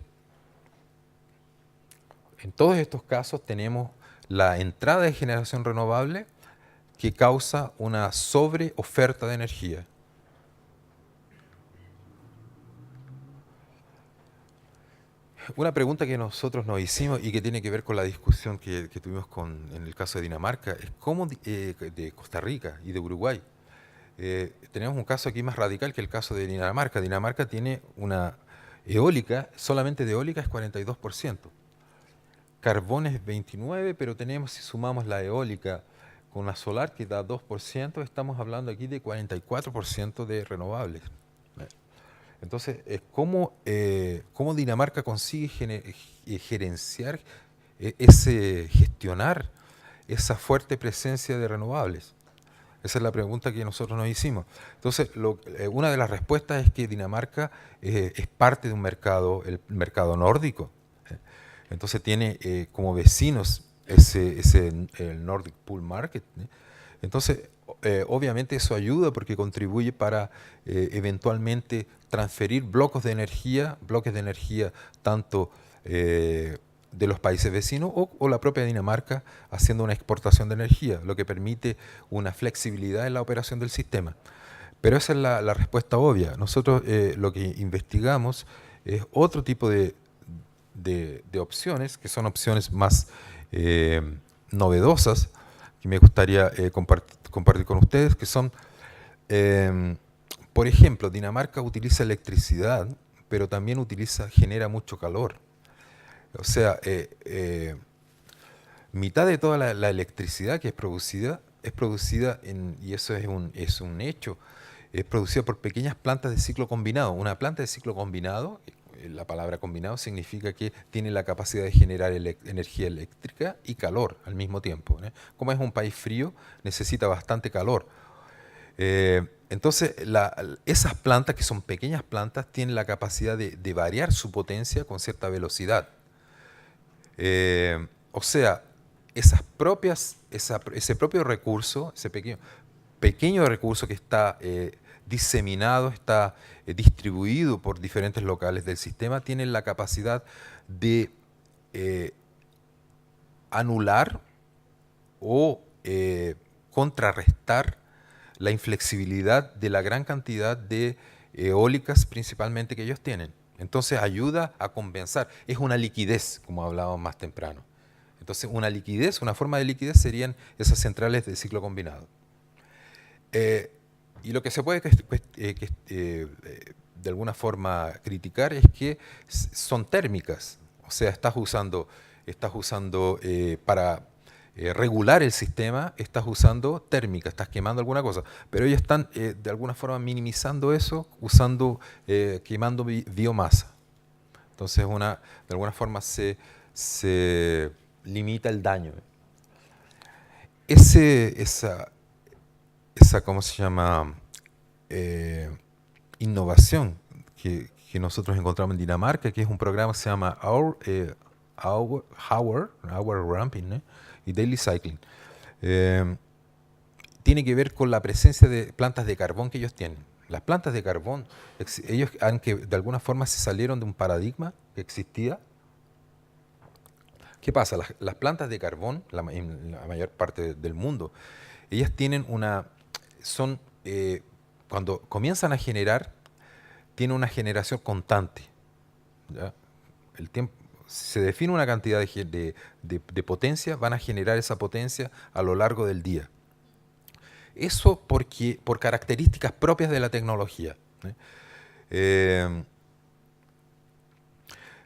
En todos estos casos tenemos la entrada de generación renovable que causa una sobreoferta de energía. Una pregunta que nosotros nos hicimos y que tiene que ver con la discusión que tuvimos en el caso de Dinamarca es cómo de Costa Rica y de Uruguay. Tenemos un caso aquí más radical que el caso de Dinamarca. Dinamarca tiene una eólica, solamente de eólica es 42%. Carbón es 29%, pero si sumamos la eólica con la solar que da 2%, estamos hablando aquí de 44% de renovables. Entonces, ¿cómo Dinamarca consigue gestionar esa fuerte presencia de renovables? Esa es la pregunta que nosotros nos hicimos. Entonces, una de las respuestas es que Dinamarca es parte de un mercado, el mercado nórdico. Entonces tiene como vecinos el Nordic Pool Market. Entonces, obviamente eso ayuda porque contribuye para eventualmente transferir bloques de energía tanto de los países vecinos o la propia Dinamarca haciendo una exportación de energía, lo que permite una flexibilidad en la operación del sistema. Pero esa es la respuesta obvia. Nosotros lo que investigamos es otro tipo de opciones, que son opciones más novedosas, que me gustaría compartir con ustedes, que son, por ejemplo, Dinamarca utiliza electricidad, pero también genera mucho calor. O sea, mitad de toda la electricidad que es producida, y eso es un hecho, es producida por pequeñas plantas de ciclo combinado. Una planta de ciclo combinado, la palabra combinado significa que tiene la capacidad de generar energía eléctrica y calor al mismo tiempo. Como es un país frío, necesita bastante calor. Entonces, esas plantas, que son pequeñas plantas, tienen la capacidad de variar su potencia con cierta velocidad. O sea, ese propio recurso, ese pequeño recurso que está diseminado, está distribuido por diferentes locales del sistema, tiene la capacidad de anular o contrarrestar la inflexibilidad de la gran cantidad de eólicas principalmente que ellos tienen. Entonces ayuda a compensar. Es una liquidez, como hablábamos más temprano. Entonces una forma de liquidez serían esas centrales de ciclo combinado. Y lo que se puede de alguna forma criticar es que son térmicas. O sea, estás usando para regular el sistema, estás usando térmica, estás quemando alguna cosa. Pero ellos están de alguna forma minimizando eso, quemando biomasa. Entonces, de alguna forma se limita el daño. Esa, ¿cómo se llama? Innovación que nosotros encontramos en Dinamarca, que es un programa que se llama Hour Ramping, ¿no? Y Daily Cycling. Tiene que ver con la presencia de plantas de carbón que ellos tienen. Las plantas de carbón, ellos que de alguna forma se salieron de un paradigma que existía. ¿Qué pasa? Las plantas de carbón, en la mayor parte del mundo, ellas tienen cuando comienzan a generar, tienen una generación constante. ¿Ya? El tiempo, se define una cantidad de potencia, van a generar esa potencia a lo largo del día. Eso por características propias de la tecnología.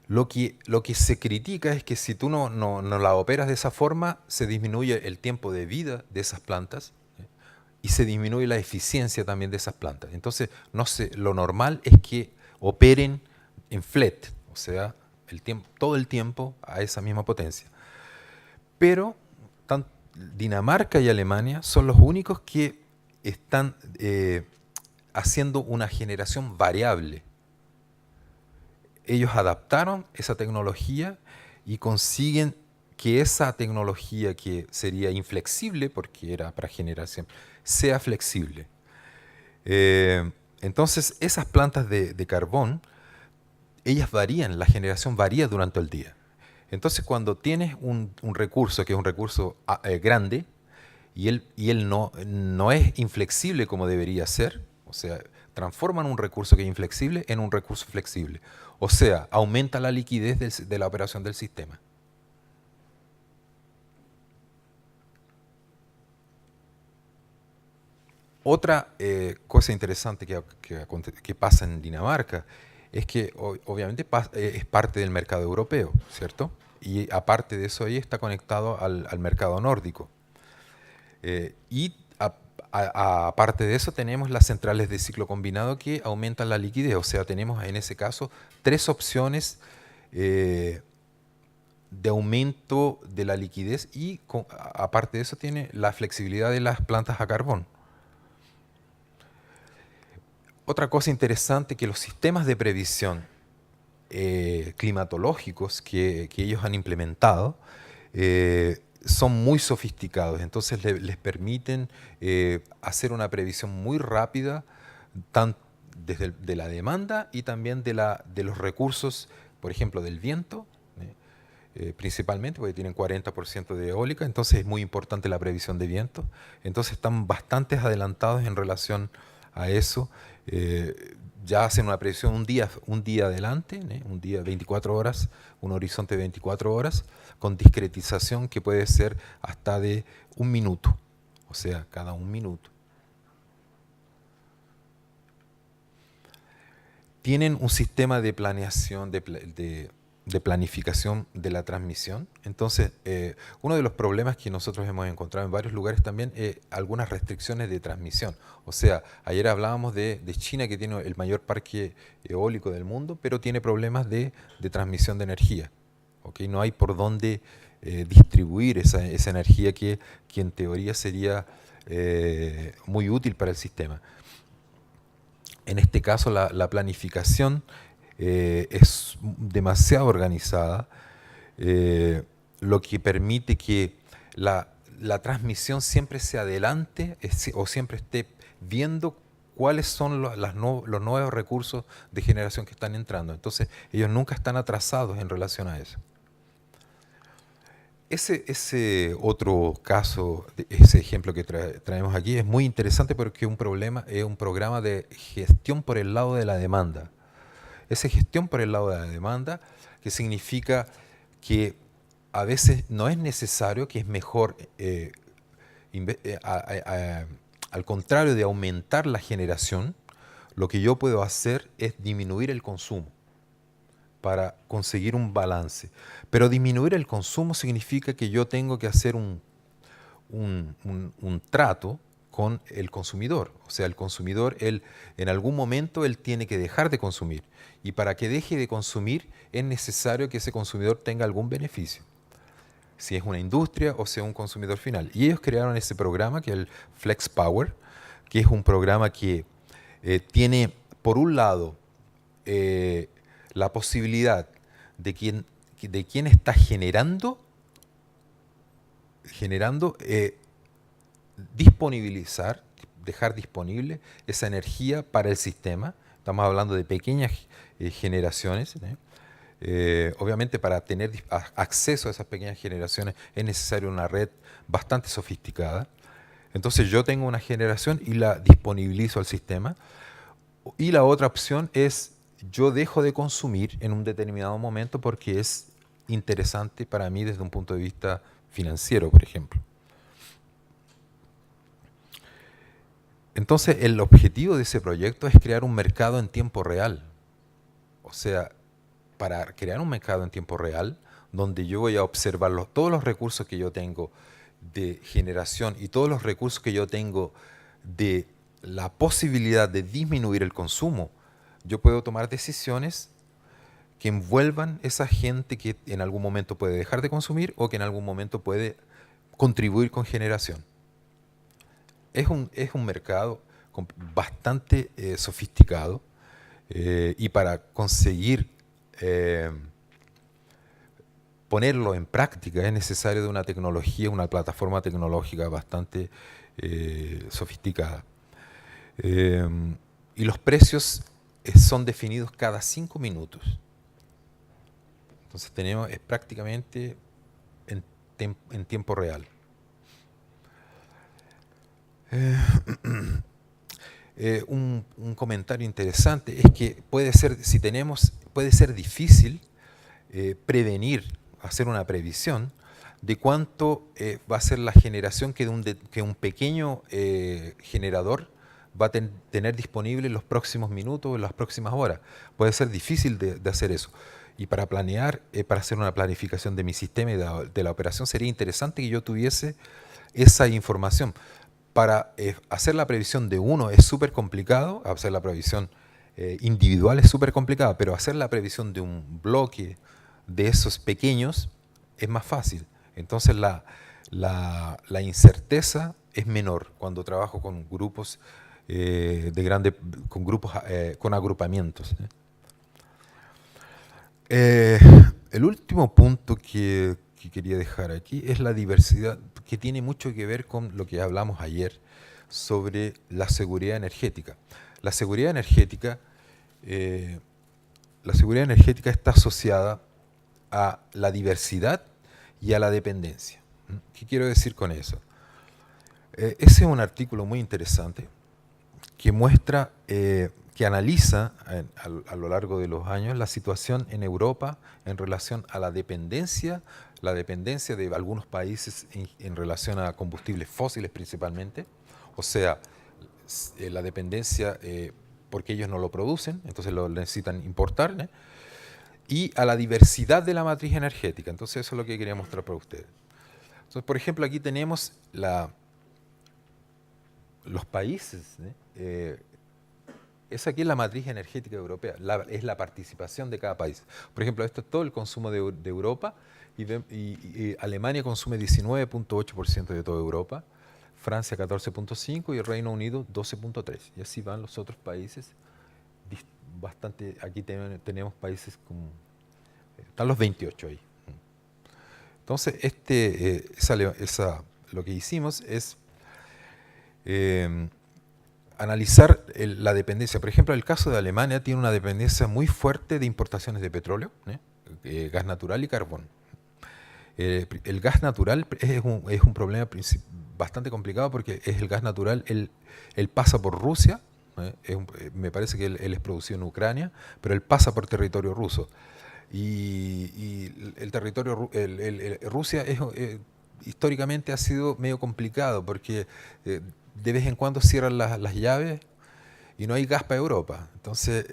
Lo que se critica es que si tú no la operas de esa forma, se disminuye el tiempo de vida de esas plantas y se disminuye la eficiencia también de esas plantas. Entonces, lo normal es que operen en flat, o sea, todo el tiempo a esa misma potencia. Pero Dinamarca y Alemania son los únicos que están haciendo una generación variable. Ellos adaptaron esa tecnología y consiguen que esa tecnología que sería inflexible, porque era para generación, sea flexible. Entonces, esas plantas de carbón, ellas varían, la generación varía durante el día. Entonces, cuando tienes un recurso que es un recurso grande y él no es inflexible como debería ser, o sea, transforman un recurso que es inflexible en un recurso flexible. O sea, aumenta la liquidez de la operación del sistema. Otra cosa interesante que pasa en Dinamarca es que obviamente es parte del mercado europeo, ¿cierto? Y aparte de eso ahí está conectado al mercado nórdico. Aparte de eso tenemos las centrales de ciclo combinado que aumentan la liquidez. O sea, tenemos en ese caso 3 opciones de aumento de la liquidez y aparte de eso tiene la flexibilidad de las plantas a carbón. Otra cosa interesante que los sistemas de previsión climatológicos que ellos han implementado son muy sofisticados, entonces les permiten hacer una previsión muy rápida desde de la demanda y también de los recursos, por ejemplo, del viento, principalmente porque tienen 40% de eólica, entonces es muy importante la previsión de viento, entonces están bastante adelantados en relación a eso. Ya hacen una previsión un día adelante, un día 24 horas, un horizonte de 24 horas, con discretización que puede ser hasta de 1 minuto, o sea, cada 1 minuto. Tienen un sistema de planeación, de planificación de la transmisión. Entonces, uno de los problemas que nosotros hemos encontrado en varios lugares también es algunas restricciones de transmisión. O sea, ayer hablábamos de China, que tiene el mayor parque eólico del mundo, pero tiene problemas de transmisión de energía. ¿Okay? No hay por dónde distribuir esa energía que en teoría sería muy útil para el sistema. En este caso, la planificación es demasiado organizada, lo que permite que la transmisión siempre se adelante o siempre esté viendo cuáles son los nuevos recursos de generación que están entrando. Entonces, ellos nunca están atrasados en relación a eso. Ese otro caso, ese ejemplo que traemos aquí es muy interesante porque es un programa de gestión por el lado de la demanda. Esa gestión por el lado de la demanda, que significa que a veces no es necesario, que es mejor, al contrario de aumentar la generación, lo que yo puedo hacer es disminuir el consumo para conseguir un balance. Pero disminuir el consumo significa que yo tengo que hacer un trato con el consumidor. O sea, el consumidor, en algún momento, él tiene que dejar de consumir. Y para que deje de consumir, es necesario que ese consumidor tenga algún beneficio. Si es una industria o sea un consumidor final. Y ellos crearon ese programa, que es el Flex Power, que es un programa que tiene, por un lado, la posibilidad de quien está generando disponibilizar, dejar disponible esa energía para el sistema. Estamos hablando de pequeñas generaciones. Obviamente, para tener acceso a esas pequeñas generaciones es necesaria una red bastante sofisticada. Entonces yo tengo una generación y la disponibilizo al sistema. Y la otra opción es, yo dejo de consumir en un determinado momento porque es interesante para mí desde un punto de vista financiero, por ejemplo. Entonces, el objetivo de ese proyecto es crear un mercado en tiempo real. O sea, para crear un mercado en tiempo real, donde yo voy a observar todos los recursos que yo tengo de generación y todos los recursos que yo tengo de la posibilidad de disminuir el consumo, yo puedo tomar decisiones que envuelvan esa gente que en algún momento puede dejar de consumir o que en algún momento puede contribuir con generación. Es un mercado bastante sofisticado, y para conseguir ponerlo en práctica es necesario de una tecnología, una plataforma tecnológica bastante sofisticada. Y los precios son definidos cada 5 minutos. Entonces es prácticamente en tiempo real. Un comentario interesante es que puede ser difícil prevenir, hacer una previsión de cuánto va a ser la generación que un pequeño generador va a tener disponible en los próximos minutos o en las próximas horas. Puede ser difícil de hacer eso. Y para planear, para hacer una planificación de mi sistema y de la operación, sería interesante que yo tuviese esa información. Para hacer la previsión de uno es súper complicado, hacer la previsión individual es súper complicado, pero hacer la previsión de un bloque de esos pequeños es más fácil. Entonces la incerteza es menor cuando trabajo con grupos con agrupamientos. El último punto que quería dejar aquí es la diversidad, que tiene mucho que ver con lo que hablamos ayer sobre la seguridad energética. La seguridad energética está asociada a la diversidad y a la dependencia. ¿Qué quiero decir con eso? Ese es un artículo muy interesante que muestra, que analiza a lo largo de los años la situación en Europa en relación a la dependencia de algunos países en relación a combustibles fósiles principalmente, o sea, la dependencia porque ellos no lo producen, entonces lo necesitan importar, ¿eh? Y a la diversidad de la matriz energética. Entonces eso es lo que quería mostrar para ustedes. Entonces, por ejemplo, aquí tenemos los países, ¿eh? Esa aquí es la matriz energética europea, es la participación de cada país. Por ejemplo, esto es todo el consumo de Europa, y Alemania consume 19.8% de toda Europa, Francia 14.5% y el Reino Unido 12.3%. Y así van los otros países. Bastante, aquí tenemos países como... Están los 28 ahí. Entonces, lo que hicimos es analizar la dependencia. Por ejemplo, el caso de Alemania tiene una dependencia muy fuerte de importaciones de petróleo, gas natural y carbón. El gas natural es un problema bastante complicado porque es el gas natural, él pasa por Rusia, me parece que él es producido en Ucrania, pero él pasa por territorio ruso. Y el territorio, Rusia históricamente ha sido medio complicado porque de vez en cuando cierran las llaves y no hay gas para Europa. Entonces,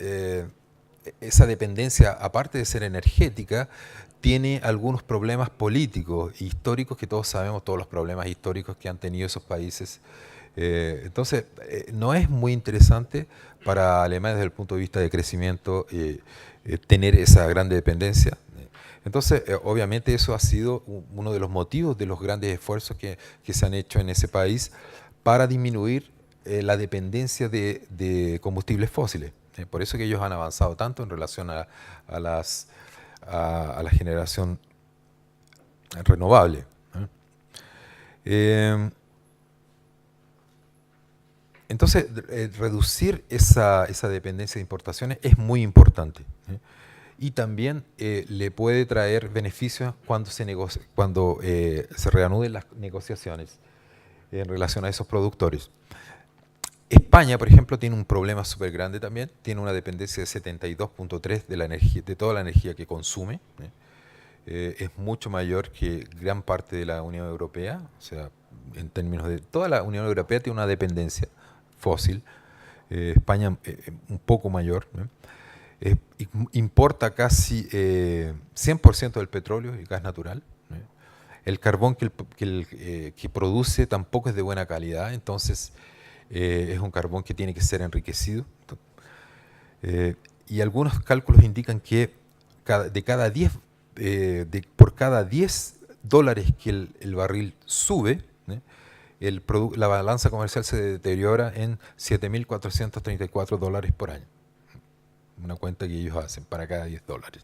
esa dependencia, aparte de ser energética, tiene algunos problemas políticos e históricos que todos sabemos, todos los problemas históricos que han tenido esos países Entonces, no es muy interesante para Alemania desde el punto de vista de crecimiento tener esa grande dependencia. Entonces, obviamente eso ha sido uno de los motivos de los grandes esfuerzos que se han hecho en ese país para disminuir la dependencia de combustibles fósiles. Por eso que ellos han avanzado tanto en relación a la generación renovable. Entonces, reducir esa dependencia de importaciones es muy importante. Y también le puede traer beneficios cuando se reanuden las negociaciones en relación a esos productores. España, por ejemplo, tiene un problema súper grande también. Tiene una dependencia de 72.3 de la energía, de toda la energía que consume. Es mucho mayor que gran parte de la Unión Europea. O sea, en términos de toda la Unión Europea tiene una dependencia fósil. España un poco mayor. Importa casi 100% del petróleo y gas natural. El carbón que produce tampoco es de buena calidad, entonces es un carbón que tiene que ser enriquecido. Y algunos cálculos indican que por cada 10 dólares que el barril sube, la balanza comercial se deteriora en 7.434 dólares por año. Una cuenta que ellos hacen para cada 10 dólares.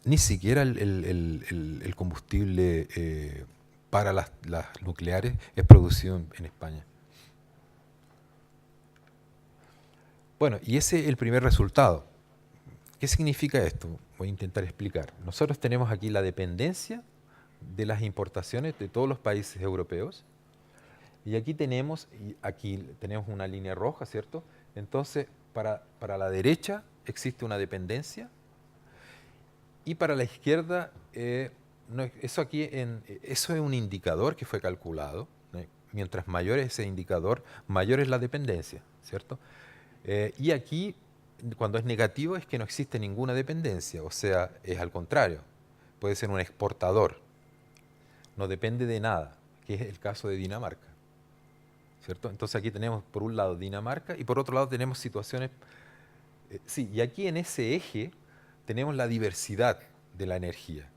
Ni siquiera el combustible para las nucleares es producido en España. Bueno, y ese es el primer resultado. ¿Qué significa esto? Voy a intentar explicar. Nosotros tenemos aquí la dependencia de las importaciones de todos los países europeos. Y aquí tenemos una línea roja, ¿cierto? Entonces, para la derecha existe una dependencia y para la izquierda, eso es un indicador que fue calculado. Mientras mayor es ese indicador, mayor es la dependencia, ¿cierto? Y aquí, cuando es negativo, es que no existe ninguna dependencia, o sea, es al contrario. Puede ser un exportador, no depende de nada, que es el caso de Dinamarca. ¿Cierto? Entonces aquí tenemos por un lado Dinamarca y por otro lado tenemos situaciones... y aquí en ese eje tenemos la diversidad de la energía,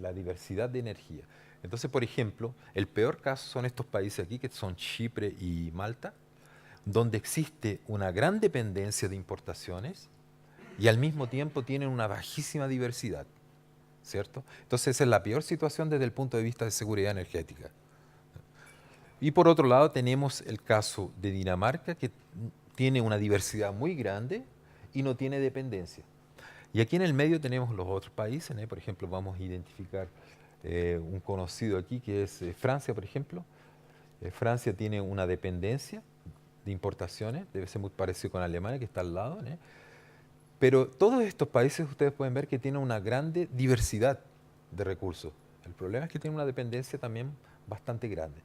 la diversidad de energía. Entonces, por ejemplo, el peor caso son estos países aquí, que son Chipre y Malta, donde existe una gran dependencia de importaciones y al mismo tiempo tienen una bajísima diversidad, ¿cierto? Entonces esa es la peor situación desde el punto de vista de seguridad energética. Y por otro lado tenemos el caso de Dinamarca, que tiene una diversidad muy grande y no tiene dependencia. Y aquí en el medio tenemos los otros países, por ejemplo, vamos a identificar un conocido aquí que es Francia, por ejemplo. Francia tiene una dependencia de importaciones, debe ser muy parecido con Alemania, que está al lado. Pero todos estos países ustedes pueden ver que tienen una grande diversidad de recursos. El problema es que tienen una dependencia también bastante grande.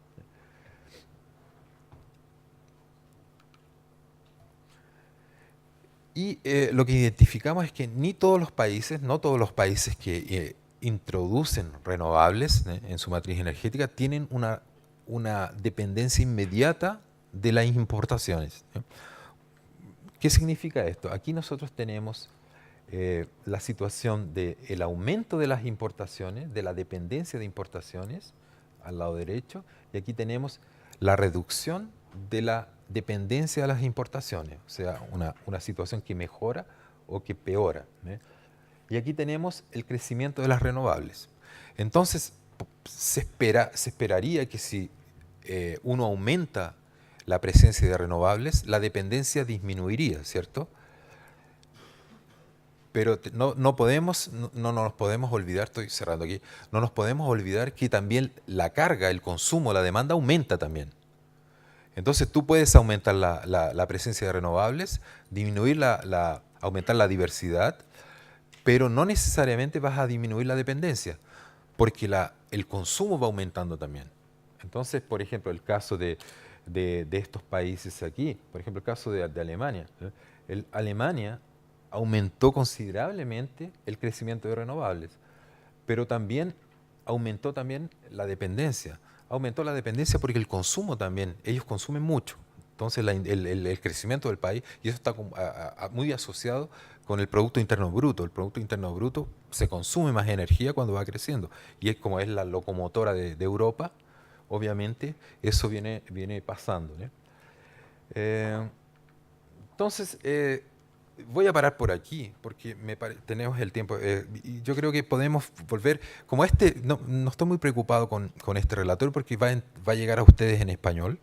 Y lo que identificamos es que no todos los países que introducen renovables en su matriz energética tienen una dependencia inmediata de las importaciones. ¿Qué significa esto? Aquí nosotros tenemos la situación del aumento de las importaciones, de la dependencia de importaciones, al lado derecho, y aquí tenemos la reducción de la dependencia de las importaciones, o sea, una situación que mejora o que peora. Y aquí tenemos el crecimiento de las renovables. Entonces, se esperaría que si uno aumenta la presencia de renovables, la dependencia disminuiría, ¿cierto? Pero no nos podemos olvidar, estoy cerrando aquí, no nos podemos olvidar que también la carga, el consumo, la demanda aumenta también. Entonces tú puedes aumentar la presencia de renovables, aumentar la diversidad, pero no necesariamente vas a disminuir la dependencia, porque el consumo va aumentando también. Entonces, por ejemplo, el caso de estos países aquí, por ejemplo, el caso de Alemania. Alemania aumentó considerablemente el crecimiento de renovables, pero también aumentó también la dependencia. aumentó la dependencia porque el consumo también, ellos consumen mucho. Entonces el crecimiento del país, y eso está muy asociado con el Producto Interno Bruto. El Producto Interno Bruto se consume más energía cuando va creciendo. Y es como es la locomotora de Europa, obviamente eso viene pasando, ¿no? Eh, entonces, voy a parar por aquí, porque tenemos el tiempo. Y yo creo que podemos volver, como no estoy muy preocupado con este relator, porque va a llegar a ustedes en español,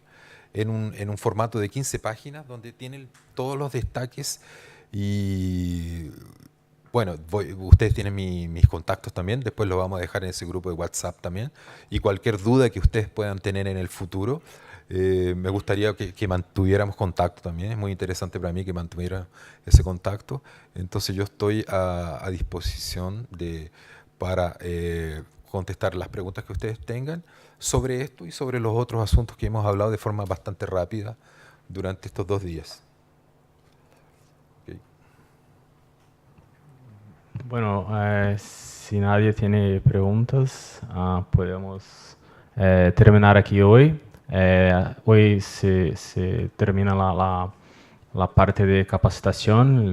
en un formato de 15 páginas, donde tienen todos los destaques y... Bueno, ustedes tienen mis contactos también, después los vamos a dejar en ese grupo de WhatsApp también. Y cualquier duda que ustedes puedan tener en el futuro, me gustaría que mantuviéramos contacto también. Es muy interesante para mí que mantuviera ese contacto. Entonces yo estoy a disposición para contestar las preguntas que ustedes tengan sobre esto y sobre los otros asuntos que hemos hablado de forma bastante rápida durante estos 2 días. Okay. Bueno, si nadie tiene preguntas, podemos terminar aquí hoy. Hoy se termina la parte de capacitación.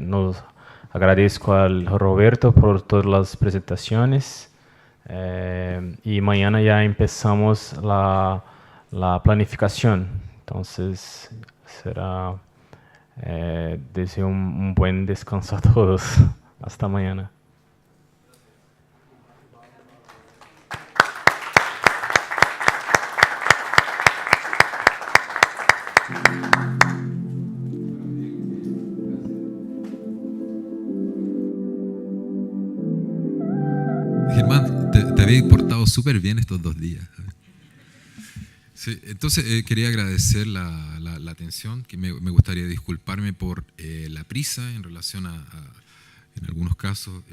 Nos agradezco al Roberto por todas las presentaciones. Y mañana ya empezamos la planificación. Entonces será... deseo un buen descanso a todos. Hasta mañana. Germán, te habéis portado súper bien estos 2 días. Sí, entonces quería agradecer la atención, que me gustaría disculparme por la prisa en relación en algunos casos,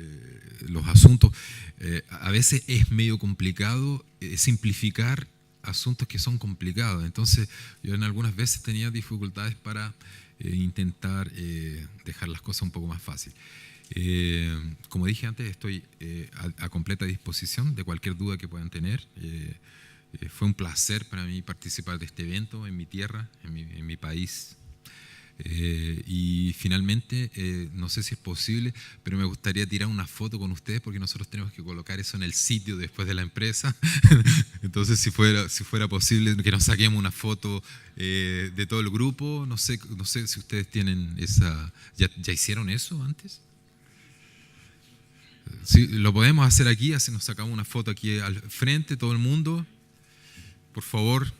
los asuntos. A veces es medio complicado simplificar asuntos que son complicados. Entonces yo en algunas veces tenía dificultades para intentar dejar las cosas un poco más fáciles. Como dije antes, estoy a completa disposición de cualquier duda que puedan tener. Fue un placer para mí participar de este evento en mi tierra, en mi país. Y finalmente, no sé si es posible, pero me gustaría tirar una foto con ustedes porque nosotros tenemos que colocar eso en el sitio después de la empresa. Entonces, si fuera posible que nos saquemos una foto de todo el grupo, no sé si ustedes tienen esa... ¿Ya hicieron eso antes? Sí, lo podemos hacer aquí, así nos sacamos una foto aquí al frente, todo el mundo. Por favor.